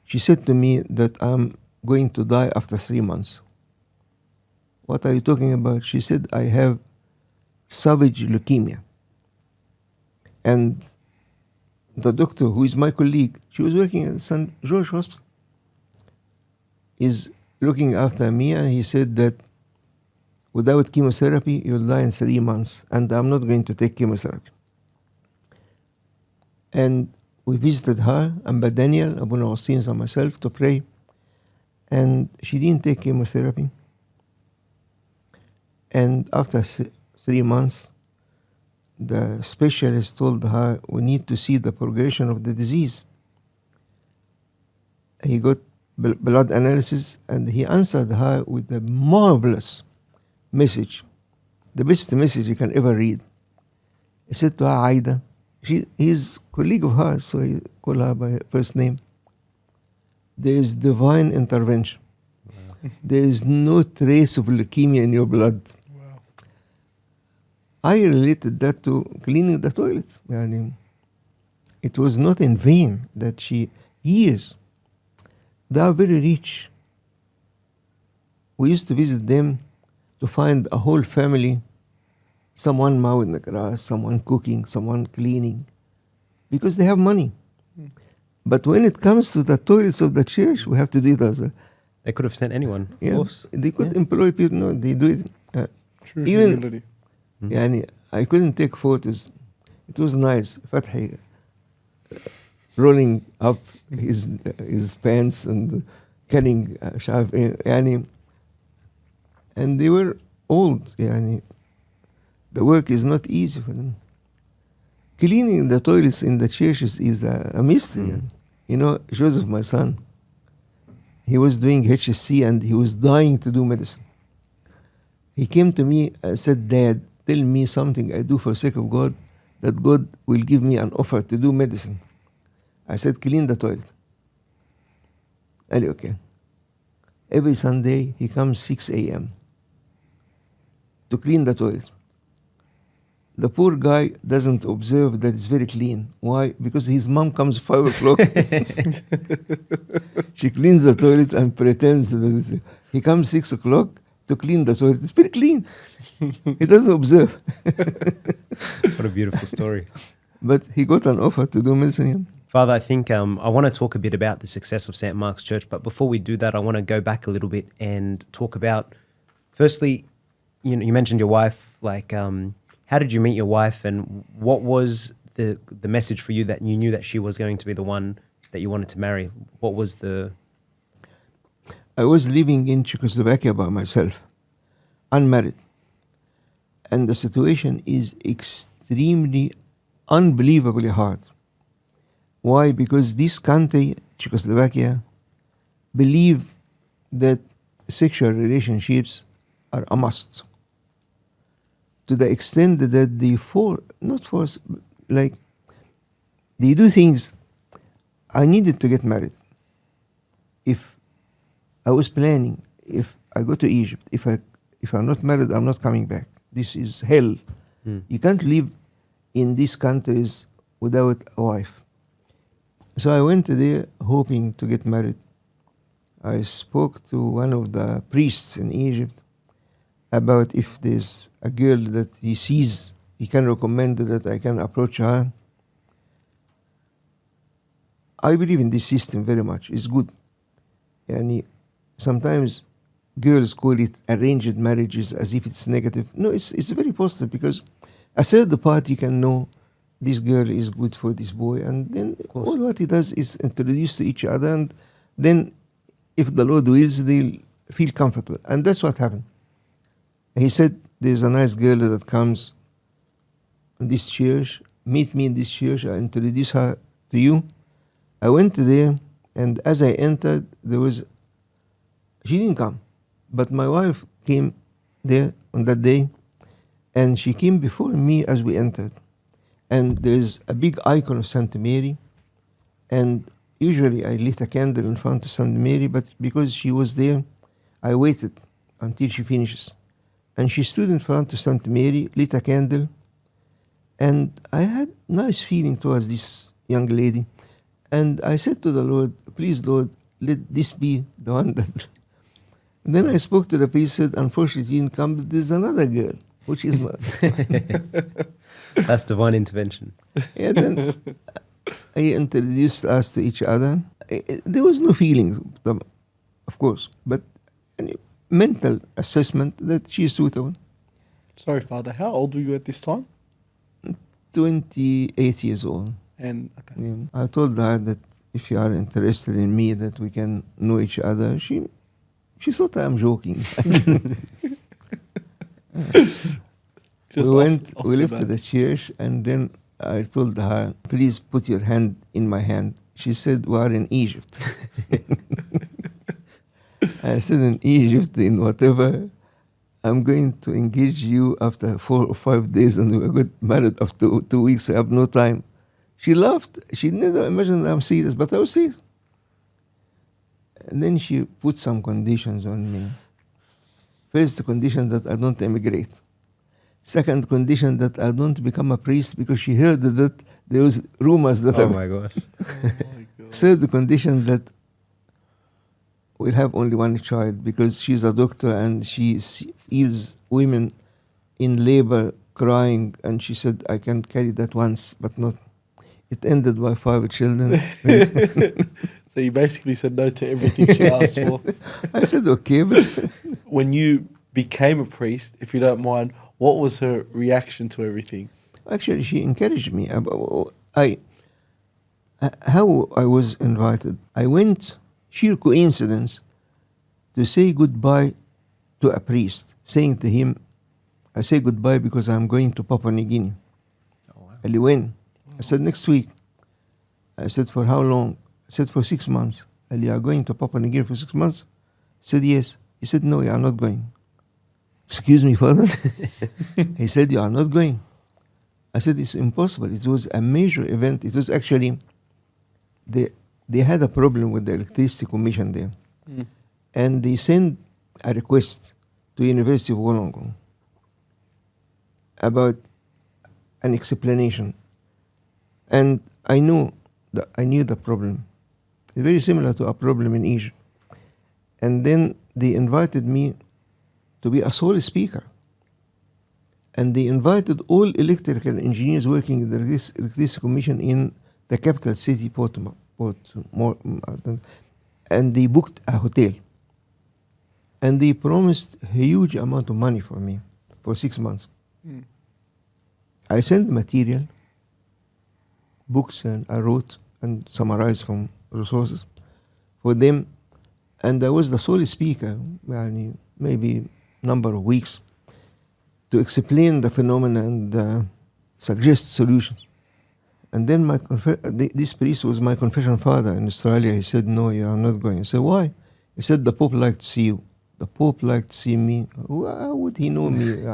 She said to me that I'm going to die after 3 months. What are you talking about? She said, I have savage leukemia. And the doctor, who is my colleague, she was working at St. George Hospital, is looking after me, and he said that without chemotherapy, you'll die in 3 months, and I'm not going to take chemotherapy. And we visited her, Amba Daniel, Abu Nawasins, and myself to pray, and she didn't take chemotherapy. And after 3 months, the specialist told her, we need to see the progression of the disease. He got blood analysis, and he answered her with a marvelous message, the best message you can ever read. He said to her, Aida, he's a colleague of hers, so he called her by her first name. There is divine intervention. Wow. There is no trace of leukemia in your blood. Wow. I related that to cleaning the toilets. It was not in vain that years, they are very rich. We used to visit them to find a whole family, someone mowing the grass, someone cooking, someone cleaning, because they have money. But when it comes to the toilets of the church, we have to do it ourselves. They could have sent anyone, of course. They could employ people. No, they do it. True humility. I couldn't take photos. It was nice. Fatih rolling up his pants and carrying and they were old. The work is not easy for them. Cleaning the toilets in the churches is a mystery. You know, Joseph, my son, he was doing HSC and he was dying to do medicine. He came to me and said, Dad, tell me something I do for the sake of God, that God will give me an offer to do medicine. I said, clean the toilet. I said, okay. Every Sunday, he comes 6 a.m. to clean the toilet. The poor guy doesn't observe that it's very clean. Why? Because his mom comes 5 o'clock. She cleans the toilet and pretends that it's, he comes 6 o'clock to clean the toilet. It's very clean. He doesn't observe. What a beautiful story. But he got an offer to do medicine. Father, I think I want to talk a bit about the success of St. Mark's Church, but before we do that, I want to go back a little bit and talk about, firstly, you mentioned your wife, like how did you meet your wife, and what was the message for you that you knew that she was going to be the one that you wanted to marry? What was the... I was living in Czechoslovakia by myself, unmarried. And the situation is extremely, unbelievably hard. Why? Because this country, Czechoslovakia, believe that sexual relationships are a must. To the extent that they they do things. I needed to get married. If I was planning, if I go to Egypt, if I'm not married, I'm not coming back. This is hell. You can't live in these countries without a wife. So I went there hoping to get married. I spoke to one of the priests in Egypt about if there's a girl that he sees, he can recommend that I can approach her. I believe in this system very much. It's good. And sometimes girls call it arranged marriages as if it's negative. No, it's very positive, because a third party can know this girl is good for this boy, and then all what he does is introduce to each other, and then if the Lord wills, they'll feel comfortable. And that's what happened. He said, there's a nice girl that comes in this church, meet me in this church, I introduce her to you. I went there, and as I entered, she didn't come, but my wife came there on that day, and she came before me as we entered. And there's a big icon of Saint Mary, and usually I lit a candle in front of Saint Mary, but because she was there, I waited until she finishes. And she stood in front of Saint Mary, lit a candle, and I had nice feeling towards this young lady. And I said to the Lord, please, Lord, let this be the one that... And then I spoke to the priest, said, unfortunately, she didn't come, but there's another girl, which is my... That's divine intervention. Yeah, then he introduced us to each other. There was no feelings, of course, but a mental assessment that she is suitable. Sorry, Father, how old were you at this time? 28 years old. And okay. Yeah. I told her that if you are interested in me, that we can know each other. She thought I'm joking. We left to the church, and then I told her, please put your hand in my hand. She said, we are in Egypt. I said, in Egypt, in whatever, I'm going to engage you after 4 or 5 days, and we got married after 2 weeks. I have no time. She laughed. She never imagined I'm serious, but I was serious. And then she put some conditions on me. First condition, that I don't emigrate. Second condition, that I don't become a priest, because she heard that there was rumors that Oh my gosh. Third condition, that we'll have only one child, because she's a doctor and she feels women in labor crying, and she said, I can carry that once, but not. It ended by 5 children. So you basically said no to everything she asked for. I said, okay. But when you became a priest, if you don't mind, what was her reaction to everything? actually, she encouraged me. How I was invited. I went, sheer coincidence, to say goodbye to a priest, saying to him, I say goodbye because I'm going to Papua New Guinea. Oh, wow. Ali, when? I said, next week. I said, for how long? I said, for 6 months. Ali, you are going to Papua New Guinea for 6 months? I said, yes. He said, no, you are not going. Excuse me, father? He said, you are not going. I said, it's impossible. It was a major event. It was actually, they had a problem with the electricity commission there. Mm. And they sent a request to University of Wollongong about an explanation. And I knew the problem. It's very similar to a problem in Egypt. And then they invited me to be a sole speaker. And they invited all electrical engineers working in the Electricity Commission in the capital city, Portsmouth. And they booked a hotel. And they promised a huge amount of money for me for 6 months. Mm. I sent material, books, and I wrote and summarized from resources for them. And I was the sole speaker, maybe number of weeks, to explain the phenomena and suggest solutions. And then this priest was my confession father in Australia. He said, no, you are not going. I said, why? He said, the Pope liked to see you. The Pope liked to see me. How would he know me?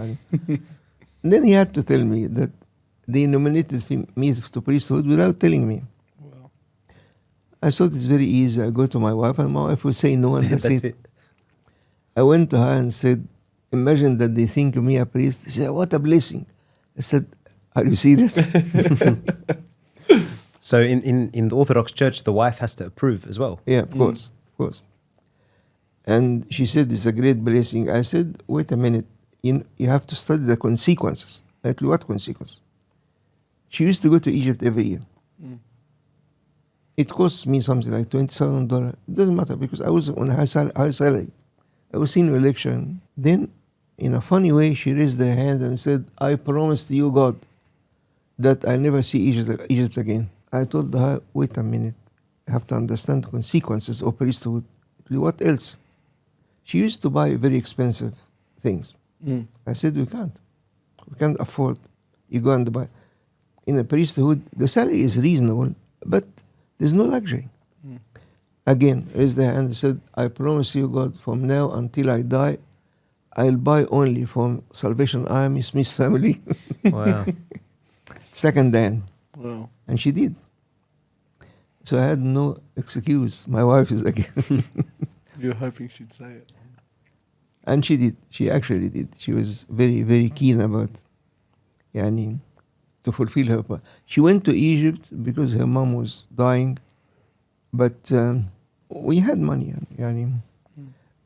And then he had to tell me that they nominated me to priesthood without telling me. Wow. I thought it's very easy. I go to my wife, and my wife will say no, and that's it. I went to her and said, imagine that they think of me a priest. She said, what a blessing. I said, are you serious? So in the Orthodox Church, the wife has to approve as well. Yeah, of course. And she said, it's a great blessing. I said, wait a minute. You have to study the consequences. I said, what consequences? She used to go to Egypt every year. Mm. It cost me something like $20,000. It doesn't matter because I was on a high salary. I was in election. Then, in a funny way, she raised her hand and said, I promise to you, God, that I'll never see Egypt again. I told her, wait a minute. I have to understand the consequences of priesthood. What else? She used to buy very expensive things. Mm. I said, we can't. We can't afford. You go and buy. In a priesthood, the salary is reasonable, but there's no luxury. Mm. Again, raised their hand and said, I promise you, God, from now until I die, I'll buy only from Salvation Army, Smith family, Wow. second hand. Wow. And she did. So I had no excuse. My wife is again. You were hoping she'd say it. And she did. She actually did. She was very, very keen about to fulfill her part. She went to Egypt because her mom was dying. But we had money.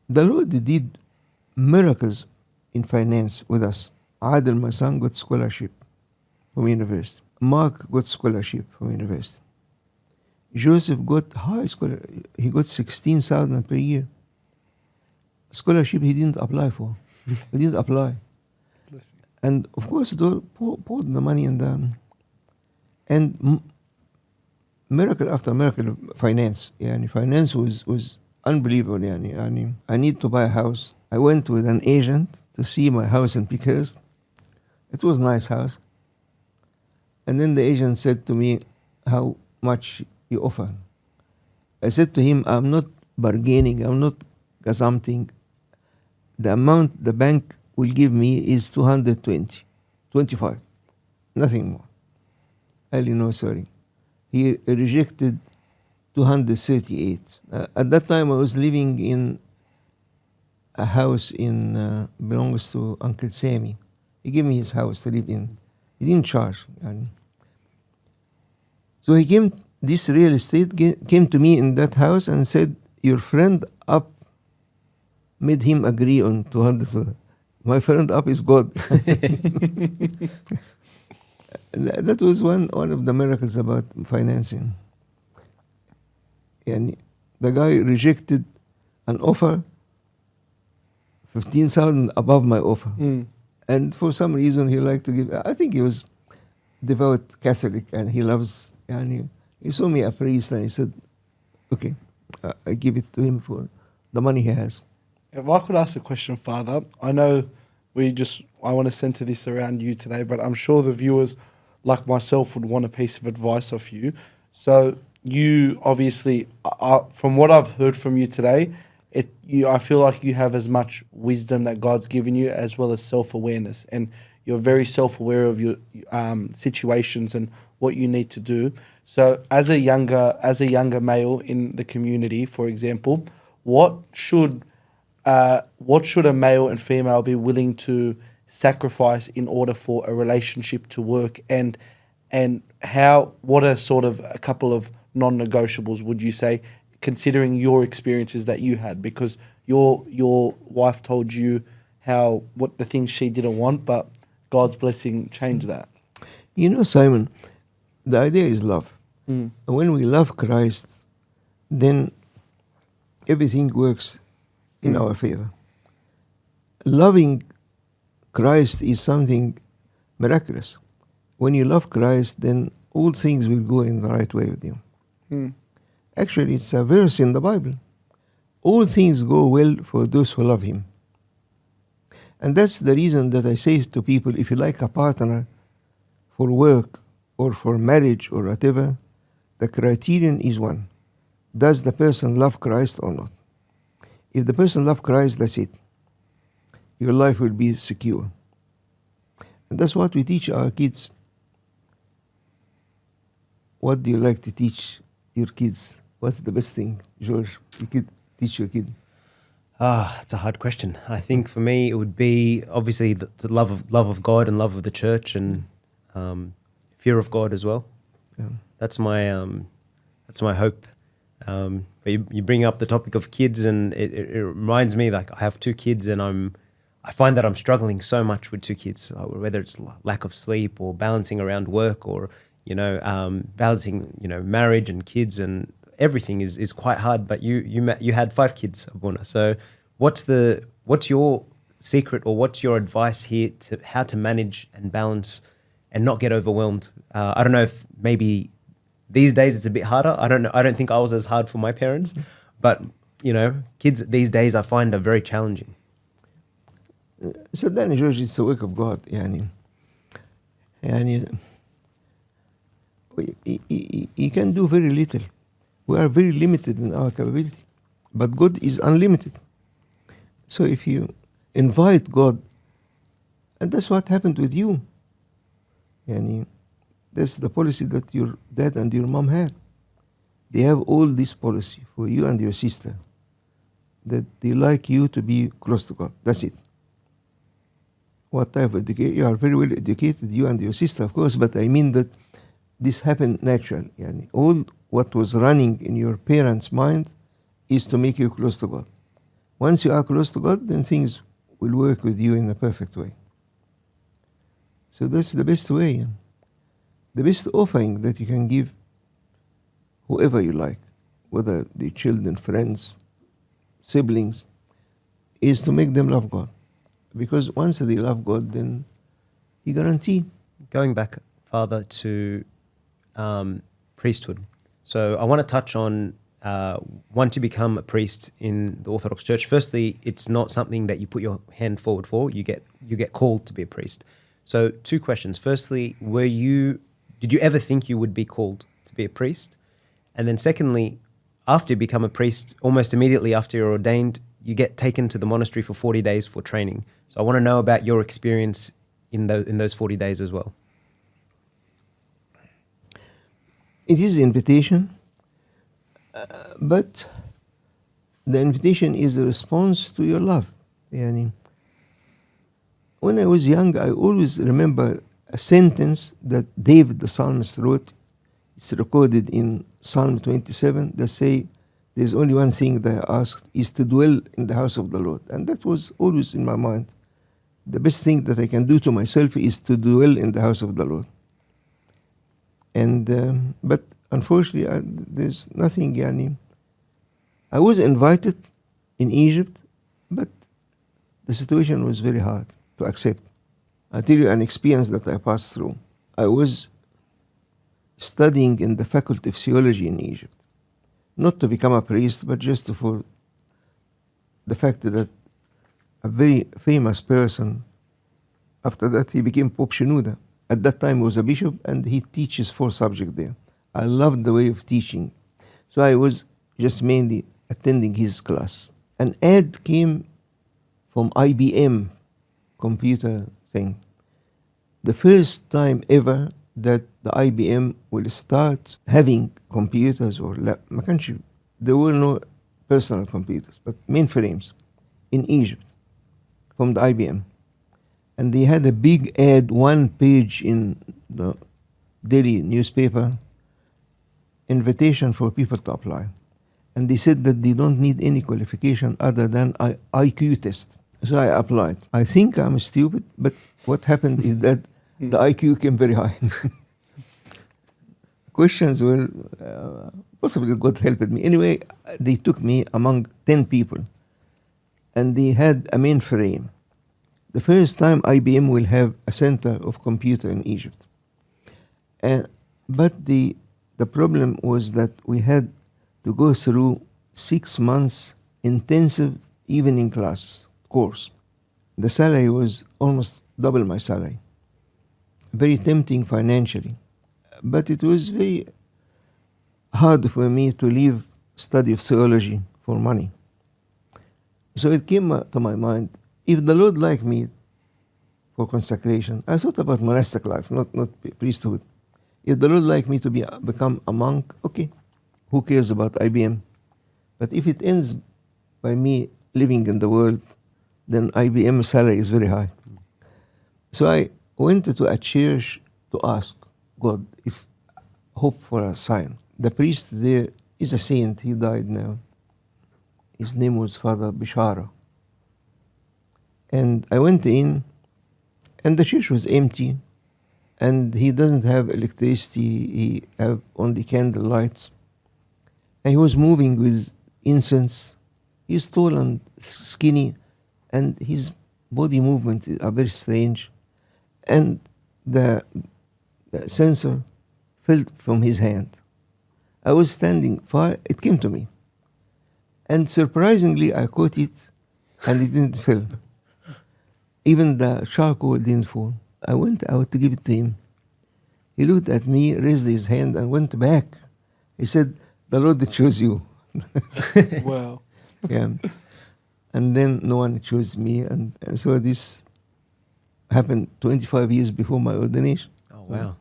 The Lord did miracles in finance with us. Adel, my son, got scholarship from university. Mark got scholarship from university. Joseph got high scholarship. He got 16,000 per year. Scholarship he didn't apply for. He didn't apply. Bless you. And of course, they poured the money in them. And miracle after miracle, finance. Finance was unbelievable. I need to buy a house. I went with an agent to see my house in Pickhurst. It was a nice house. And then the agent said to me, how much you offer? I said to him, I'm not bargaining, I'm not gazumping. The amount the bank will give me is 25, nothing more. No, sorry. He rejected 238. At that time, I was living in a house belongs to Uncle Sammy. He gave me his house to live in. He didn't charge. So this real estate came to me in that house and said, your friend up made him agree on 200. My friend up is God. That was one of the miracles about financing. And the guy rejected an offer 15,000 above my offer. Mm. And for some reason he liked to give. I think he was devout Catholic and he loves. He saw me a priest and he said, okay, I give it to him for the money he has. If I could ask a question, Father, I know I want to center this around you today, but I'm sure the viewers, like myself, would want a piece of advice off you. So you obviously, from what I've heard from you today, I feel like you have as much wisdom that God's given you as well as self-awareness, and you're very self-aware of your situations and what you need to do. So as a younger male in the community, for example, what should a male and female be willing to sacrifice in order for a relationship to work, and what are sort of a couple of non-negotiables, would you say, considering your experiences that you had, because your wife told you what the things she didn't want, but God's blessing changed that? Simon, the idea is love. And when we love Christ, then everything works in our favor. Loving Christ is something miraculous. When you love Christ, then all things will go in the right way with you. Actually, it's a verse in the Bible. All things go well for those who love Him. And that's the reason that I say to people, if you like a partner for work or for marriage or whatever, the criterion is one. Does the person love Christ or not? If the person loves Christ, that's it. Your life will be secure. And that's what we teach our kids. What do you like to teach your kids? What's the best thing, George, you could teach your kid? It's a hard question. I think for me it would be obviously the love of God and love of the church, and fear of God as well. Yeah. That's my hope. But you bring up the topic of kids, and it reminds me, like, I have two kids, and I find that I'm struggling so much with two kids, whether it's lack of sleep or balancing around work, or balancing marriage and kids, and everything is quite hard. But you had 5 kids, Abuna. So what's your secret, or what's your advice here to how to manage and balance and not get overwhelmed? I don't know if maybe these days it's a bit harder. I don't know. I don't think I was as hard for my parents, but kids these days I find are very challenging. So then, George, it's the work of God. He can do very little. We are very limited in our capability, but God is unlimited. So if you invite God, and that's what happened with you. That's the policy that your dad and your mom had. They have all this policy for you and your sister, that they like you to be close to God. That's it. What type of education? You are very well educated, you and your sister, of course, but I mean that this happened naturally. All what was running in your parents' mind is to make you close to God. Once you are close to God, then things will work with you in a perfect way. So that's the best way. The best offering that you can give whoever you like, whether the children, friends, siblings, is to make them love God. Because once they love God, then He guarantees. Going back, Father, to priesthood. So I want to touch on want to become a priest in the Orthodox Church. Firstly, it's not something that you put your hand forward for. You get called to be a priest. So 2 questions. Firstly, did you ever think you would be called to be a priest? And then secondly, after you become a priest, almost immediately after you're ordained, you get taken to the monastery for 40 days for training. So I want to know about your experience in those 40 days as well. It is an invitation, but the invitation is a response to your love. When I was young, I always remember a sentence that David the psalmist wrote. It's recorded in Psalm 27 that say, there's only one thing that I asked, is to dwell in the house of the Lord. And that was always in my mind. The best thing that I can do to myself is to dwell in the house of the Lord. And but unfortunately, there's nothing. I was invited in Egypt, but the situation was very hard to accept. I'll tell you an experience that I passed through. I was studying in the Faculty of Theology in Egypt, not to become a priest, but just for the fact that a very famous person After that, he became Pope Shenouda. At that time, he was a bishop, and he teaches 4 subjects there. I loved the way of teaching. So I was just mainly attending his class. An ad came from IBM computer thing. The first time ever that the IBM will start having computers or ما كانش, there were no personal computers, but mainframes in Egypt from the IBM. And they had a big ad, 1 page in the daily newspaper, invitation for people to apply. And they said that they don't need any qualification other than IQ test. So I applied. I think I'm stupid, but what happened is that the IQ came very high. Questions were, possibly God helped me. Anyway, they took me among 10 people. And they had a mainframe. The first time IBM will have a center of computer in Egypt. But the problem was that we had to go through 6 months intensive evening class course. The salary was almost double my salary. Very tempting financially. But it was very hard for me to leave study of theology for money. So it came to my mind, if the Lord liked me for consecration, I thought about monastic life, not priesthood. If the Lord liked me to become a monk, okay, who cares about IBM? But if it ends by me living in the world, then IBM salary is very high. So I went to a church to ask God if hope for a sign. The priest there is a saint, he died now. His name was Father Bishara. And I went in, and the church was empty, and he doesn't have electricity, he have only candle lights. And he was moving with incense. He's tall and skinny, and his body movements are very strange. And the censer fell from his hand. I was standing far, it came to me. And surprisingly, I caught it, and it didn't fall. Even the charcoal didn't fall. I went out to give it to him. He looked at me, raised his hand, and went back. He said, "The Lord chose you." Wow. Yeah. And then no one chose me. And so this happened 25 years before my ordination. Oh, wow.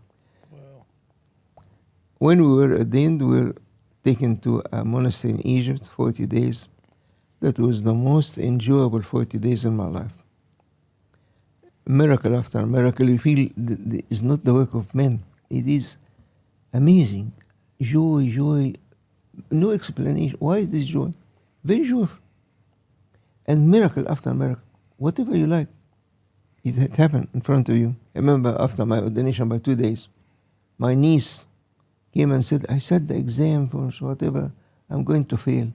When we were ordained, we were taken to a monastery in Egypt, 40 days. That was the most enjoyable 40 days in my life. Miracle after miracle, you feel it's not the work of men. It is amazing. Joy, no explanation. Why is this joy? Very joyful. And miracle after miracle. Whatever you like, it had happened in front of you. I remember after my ordination by 2 days, my niece came and said, "I sat the exam for whatever, I'm going to fail."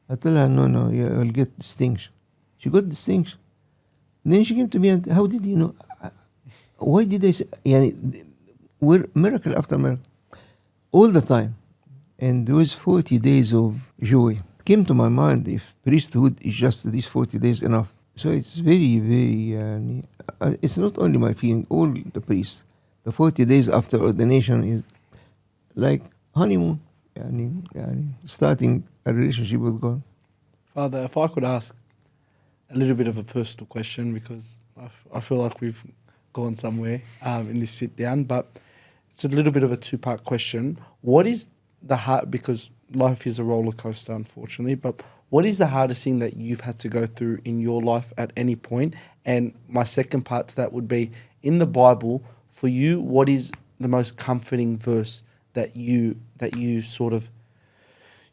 I told her, no, you'll get distinction. She got distinction. Then she came to me and, "How did you know?" Why did I say? We're miracle after miracle. All the time. And those 40 days of joy. It came to my mind, if priesthood is just these 40 days enough. So it's very, very, it's not only my feeling, all the priests. The 40 days after ordination is like honeymoon, starting a relationship with God. Father, if I could ask a little bit of a personal question, because I feel like we've gone somewhere in this sit down, but it's a little bit of a 2-part question. What is the hard, because life is a roller coaster, unfortunately, but what is the hardest thing that you've had to go through in your life at any point? And my second part to that would be, in the Bible, for you, what is the most comforting verse that you sort of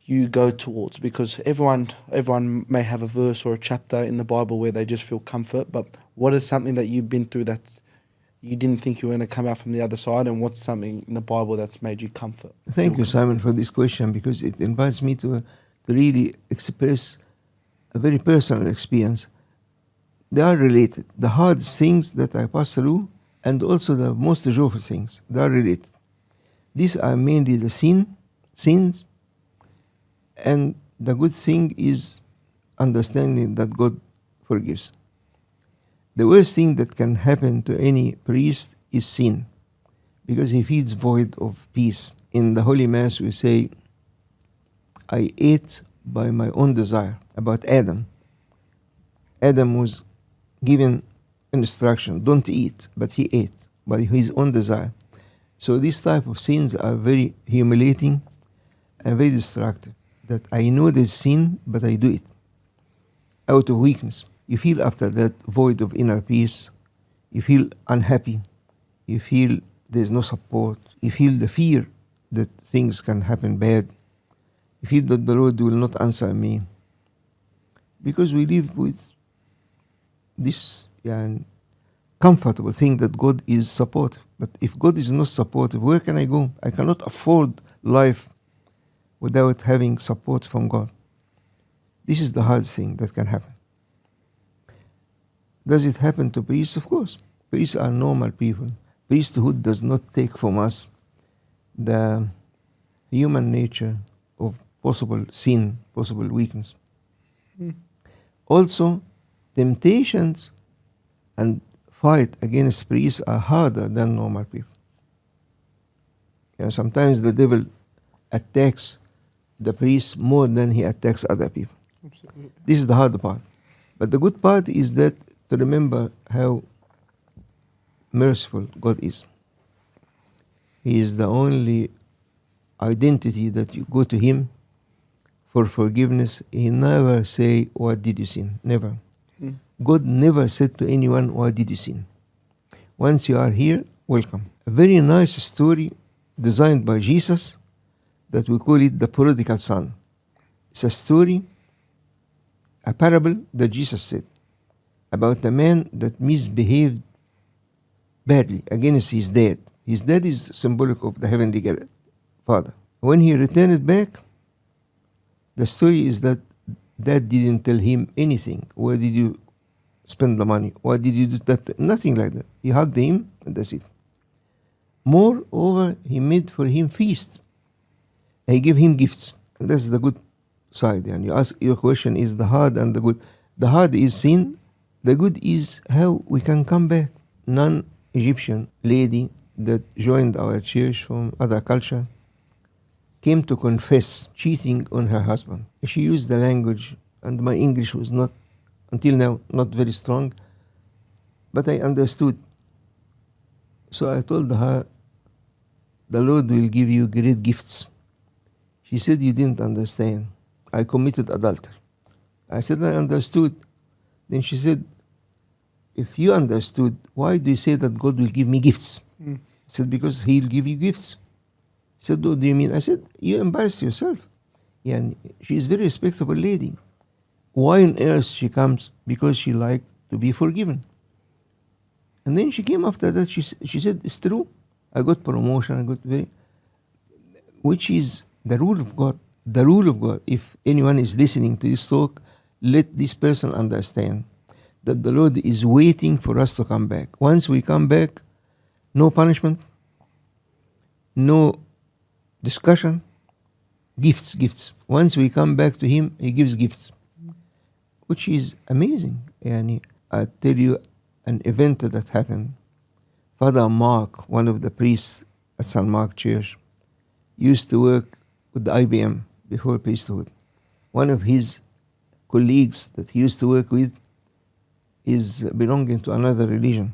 you go towards? Because everyone may have a verse or a chapter in the Bible where they just feel comfort, but what is something that you've been through that you didn't think you were going to come out from the other side, and what's something in the Bible that's made you comfort? Thank you, Simon, for this question, because it invites me to really express a very personal experience. They are related. The hard things that I pass through and also the most joyful things, they are related. These are mainly the sins, and the good thing is understanding that God forgives. The worst thing that can happen to any priest is sin, because he feels void of peace. In the Holy Mass, we say, I ate by my own desire. About Adam. Adam was given instruction, don't eat, but he ate by his own desire. So these type of sins are very humiliating and very destructive. That I know there's sin, but I do it out of weakness. You feel after that void of inner peace. You feel unhappy. You feel there's no support. You feel the fear that things can happen bad. You feel that the Lord will not answer me. Because we live with this comfortable thing that God is supportive. But if God is not supportive, where can I go? I cannot afford life without having support from God. This is the hard thing that can happen. Does it happen to priests? Of course. Priests are normal people. Priesthood does not take from us the human nature of possible sin, possible weakness. Also, temptations and fight against priests are harder than normal people. Sometimes the devil attacks the priest more than he attacks other people. Absolutely. This is the hard part. But the good part is that to remember how merciful God is. He is the only identity that you go to Him for forgiveness. He never say, what did you sin? Never. God never said to anyone, why did you sin? Once you are here, welcome. A very nice story designed by Jesus that we call it the prodigal son. It's a story, a parable that Jesus said about a man that misbehaved badly against his dad. His dad is symbolic of the heavenly Father. When he returned back, the story is that dad didn't tell him anything. Where did you spend the money? Why did you do that? Nothing like that. He hugged him and that's it. Moreover, he made for him feast. He gave him gifts. And that's the good side. And you ask, your question is the hard and the good. The hard is sin. The good is how we can come back. Non-Egyptian lady that joined our church from other culture came to confess cheating on her husband. She used the language, and my English was not, until now, not very strong, but I understood. So I told her, the Lord will give you great gifts. She said, you didn't understand. I committed adultery. I said, I understood. Then she said, if you understood, why do you say that God will give me gifts? I said, because He'll give you gifts. He said, what do you mean? I said, you embarrass yourself. And she's a very respectable lady. Why on earth she comes? Because she liked to be forgiven. And then she came after that, she said, it's true. I got promotion, which is the rule of God. The rule of God. If anyone is listening to this talk, let this person understand that the Lord is waiting for us to come back. Once we come back, no punishment, no discussion, gifts. Once we come back to Him, He gives gifts, which is amazing. And I tell you an event that happened. Father Mark, one of the priests at St. Mark Church, used to work with the IBM before priesthood. One of his colleagues that he used to work with is belonging to another religion.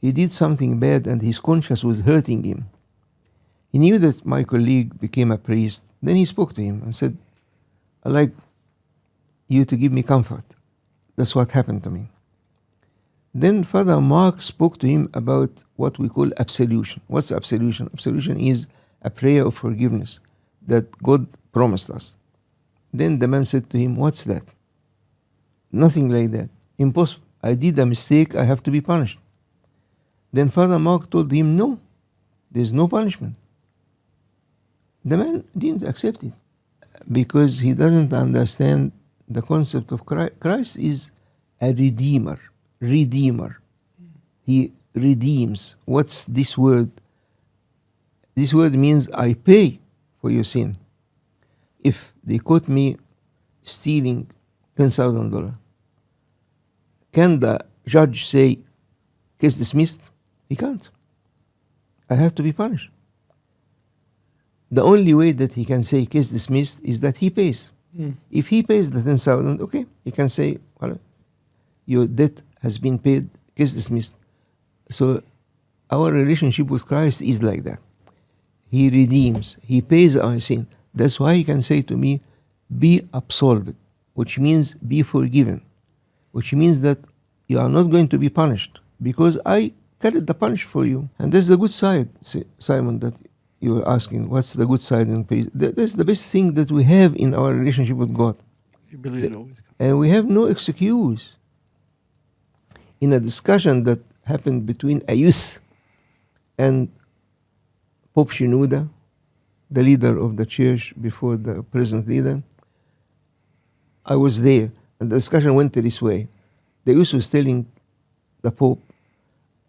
He did something bad and his conscience was hurting him. He knew that my colleague became a priest. Then he spoke to him and said, I'd like you to give me comfort. That's what happened to me. Then Father Mark spoke to him about what we call absolution. What's absolution? Absolution is a prayer of forgiveness that God promised us. Then the man said to him, what's that? Nothing like that. Impossible. I did a mistake, I have to be punished. Then Father Mark told him, no, there's no punishment. The man didn't accept it because he doesn't understand the concept of Christ. Christ is a redeemer. He redeems. What's this word? This word means I pay for your sin. If they caught me stealing $10,000, can the judge say, case dismissed? He can't. I have to be punished. The only way that he can say case dismissed is that he pays. If he pays the 10,000, okay, he can say, well, your debt has been paid, case dismissed. So our relationship with Christ is like that. He redeems, he pays our sin. That's why he can say to me, be absolved, which means be forgiven, which means that you are not going to be punished because I carried the punish for you. And that's the good side, Simon, that you were asking. What's the good side in peace? That's the best thing that we have in our relationship with God. The ability to always come. And we have no excuse. In a discussion that happened between a youth and Pope Shenouda, the leader of the church before the present leader, I was there, and the discussion went this way. The youth was telling the Pope,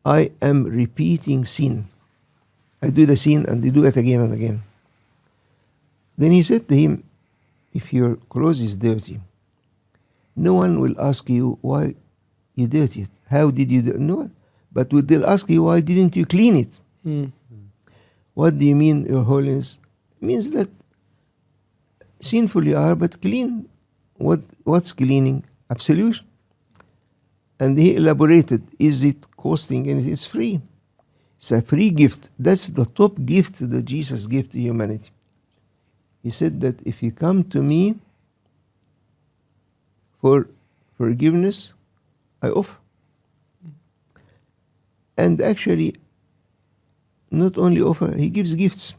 I am repeating sin. I do the sin and they do it again and again. Then he said to him, if your clothes is dirty, no one will ask you why you dirty it. How did you do it? No one. But they'll ask you, why didn't you clean it? What do you mean, Your Holiness? It means that sinful you are, but clean. What's cleaning? Absolution. And he elaborated, is it costing anything? It's free. It's a free gift. That's the top gift that Jesus gave to humanity. He said that if you come to me for forgiveness, I offer. And actually, not only offer, he gives gifts.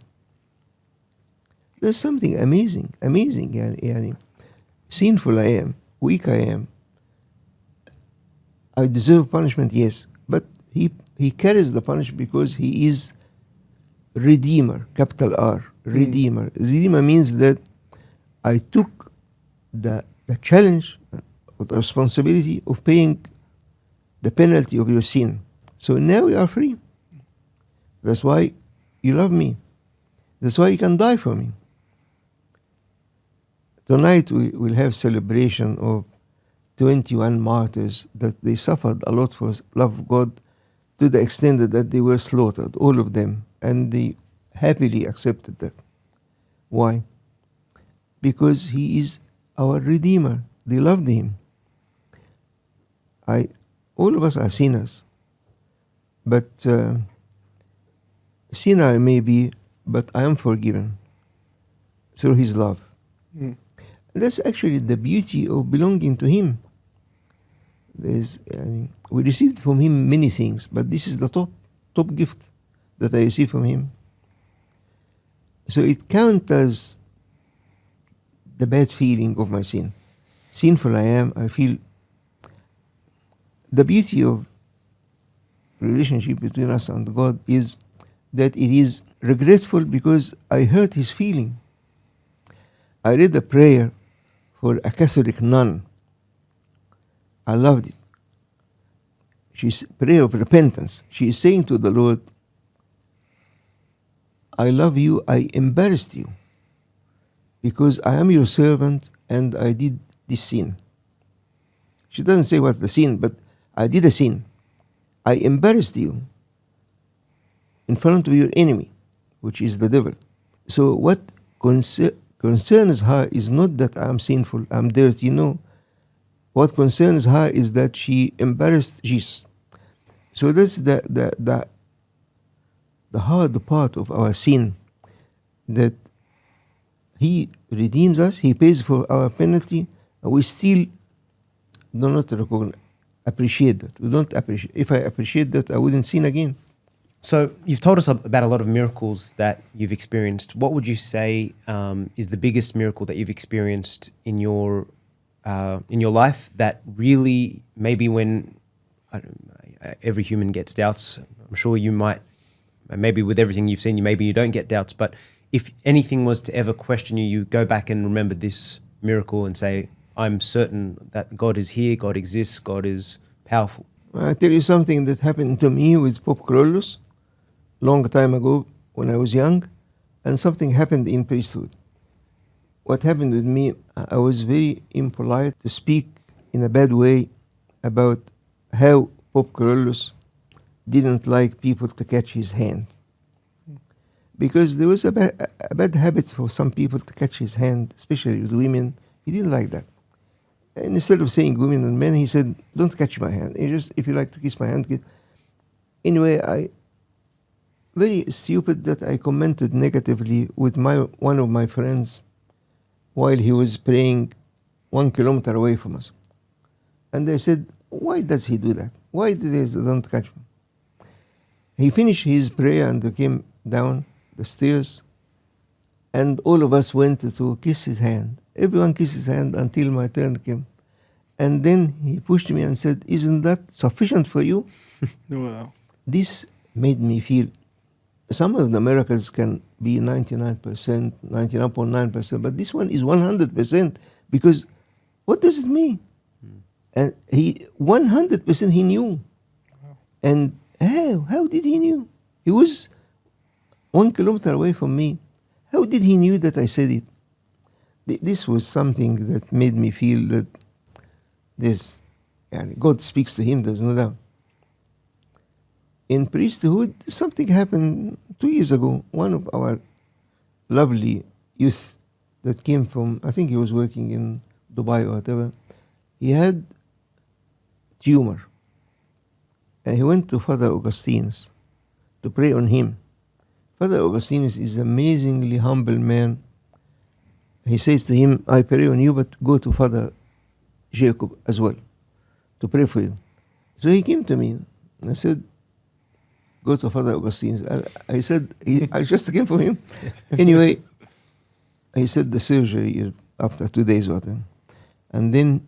There's something amazing. Yani. Sinful I am, weak I am. I deserve punishment, yes. But he carries the punishment because he is Redeemer, capital R, Redeemer. Redeemer means that I took the challenge, the responsibility of paying the penalty of your sin. So now you are free. That's why you love me. That's why you can die for me. Tonight we will have celebration of 21 martyrs that they suffered a lot for love of God to the extent that they were slaughtered, all of them, and they happily accepted that. Why? Because he is our Redeemer. They loved him. All of us are sinners, but sinner I may be, but I am forgiven through his love. That's actually the beauty of belonging to him. We received from him many things, but this is the top gift that I received from him. So it counters the bad feeling of my sin. Sinful I am, I feel the beauty of relationship between us and God is that it is regretful because I hurt his feeling. I read a prayer for a Catholic nun. I loved it. She's prayer of repentance. She is saying to the Lord, I love you, I embarrassed you because I am your servant and I did this sin. She doesn't say what's the sin, but I did a sin. I embarrassed you in front of your enemy, which is the devil. So what concerns her is not that I'm sinful, I'm dirty, no. What concerns her is that she embarrassed Jesus. So that's the hard part of our sin, that he redeems us, he pays for our penalty, and we still do not appreciate that. We don't appreciate. If I appreciate that, I wouldn't sin again. So you've told us about a lot of miracles that you've experienced. What would you say is the biggest miracle that you've experienced in your life that really, maybe when every human gets doubts, I'm sure you might, maybe with everything you've seen, maybe you don't get doubts, but if anything was to ever question you, you go back and remember this miracle and say, I'm certain that God is here, God exists, God is powerful. I'll tell you something that happened to me with Pope Carolus long time ago when I was young, and something happened in priesthood. What happened with me, I was very impolite to speak in a bad way about how Pope Carolus didn't like people to catch his hand. Because there was a bad habit for some people to catch his hand, especially with women. He didn't like that. And instead of saying women and men, he said, don't catch my hand. You just, if you like to kiss my hand, Anyway, very stupid that I commented negatively with one of my friends while he was praying 1 kilometer away from us. And I said, why does he do that? Why do they don't catch him? He finished his prayer and came down the stairs, and all of us went to kiss his hand. Everyone kissed his hand until my turn came. And then he pushed me and said, isn't that sufficient for you? Wow. This made me feel some of the miracles can be 99%, 99.9%, but this one is 100%, because what does it mean? And he 100% he knew. Wow. And how did he knew? He was 1 kilometer away from me. How did he knew that I said it? This was something that made me feel that this, God speaks to him, there's no doubt. In priesthood, something happened 2 years ago. One of our lovely youth that came from, I think he was working in Dubai or whatever, he had tumor. And he went to Father Augustinus to pray on him. Father Augustinus is an amazingly humble man. He says to him, I pray on you, but go to Father Jacob as well to pray for you. So he came to me. I said, go to Father Augustinus. I said, I just came for him. Anyway, he said the surgery after 2 days or whatever. And then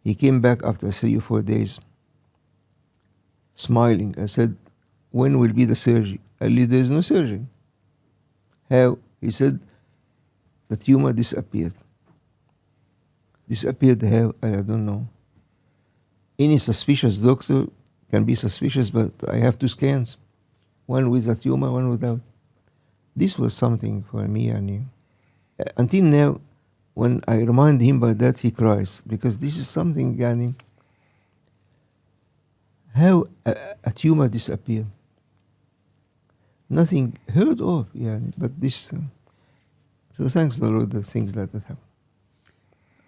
he came back after 3 or 4 days, smiling. I said, when will be the surgery? There is no surgery. How? He said, the tumor disappeared. Disappeared how? I don't know. Any suspicious doctor can be suspicious, but I have 2 scans. One with a tumor, one without. This was something for me, and until now, when I remind him about that, he cries, because this is something, yani, how a tumor disappeared. Nothing heard of, but this. So thanks the Lord that things like that happen.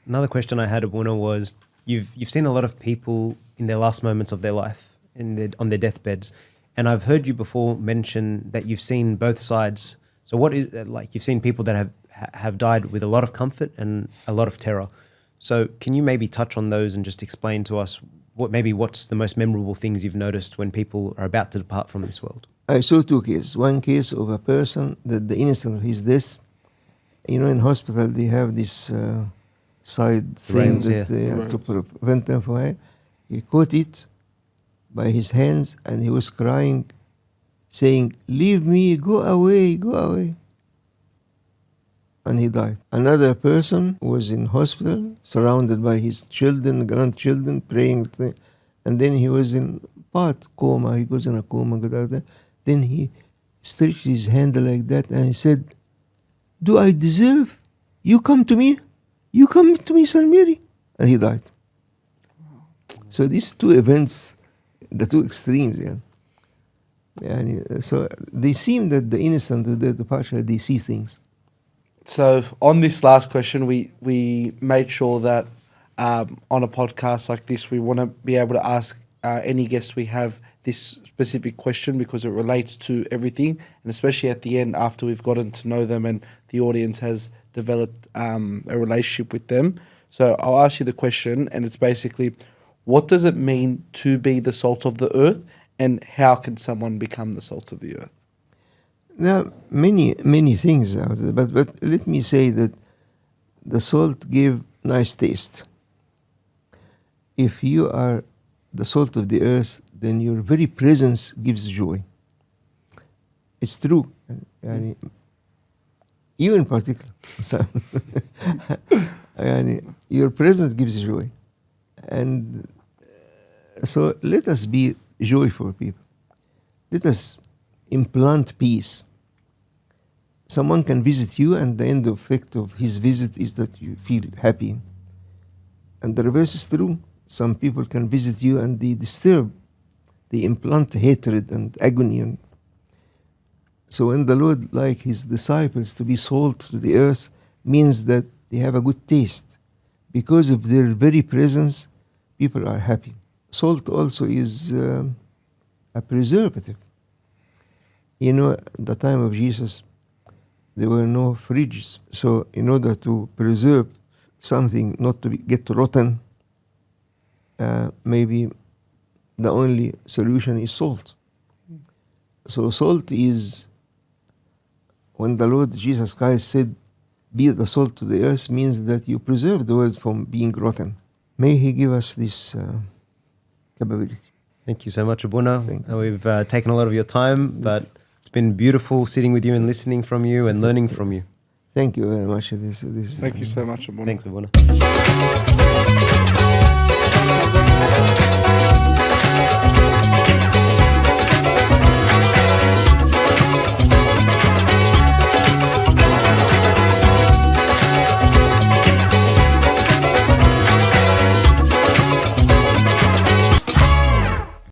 Another question I had, Abuna, was you've seen a lot of people in their last moments of their life, on their deathbeds, and I've heard you before mention that you've seen both sides. So what is like, you've seen people that have died with a lot of comfort and a lot of terror. So can you maybe touch on those and just explain to us what's the most memorable things you've noticed when people are about to depart from this world? I saw 2 cases. One case of a person that the instant of his death, in hospital they have this side thing Rails, that to prevent them from. He caught it by his hands and he was crying, saying, leave me, go away, go away. And he died. Another person was in hospital, surrounded by his children, grandchildren, praying. And then he was in part coma. He goes in a coma. Then he stretched his hand like that and he said, do I deserve? You come to me? You come to me, Son Mary? And he died. So these 2 events, the 2 extremes, so they seem that the innocent of their departure, they see things. So on this last question, we made sure that on a podcast like this, we want to be able to ask any guests we have this specific question because it relates to everything, and especially at the end after we've gotten to know them and the audience has developed a relationship with them. So I'll ask you the question, and it's basically, what does it mean to be the salt of the earth, and how can someone become the salt of the earth? There are many things out there, but let me say that the salt gave nice taste. If you are the salt of the earth, then your very presence gives joy. It's true. You in particular. Your presence gives joy. And so let us be joyful people. Let us implant peace. Someone can visit you and the end effect of his visit is that you feel happy. And the reverse is true. some people can visit you and they disturb, they implant hatred and agony. And so when the Lord like his disciples to be salt to the earth, means that they have a good taste. Because of their very presence, people are happy. Salt also is a preservative. You know, at the time of Jesus, there were no fridges. So in order to preserve something not to get rotten, maybe the only solution is salt. So salt is, when the Lord Jesus Christ said, be the salt to the earth, means that you preserve the world from being rotten. May he give us this capability. Thank you so much, Abuna. Thank you. We've taken a lot of your time, but it's been beautiful sitting with you and listening from you and learning from you. Thank you very much. Thank you so much, Abuna. Thanks, Abuna.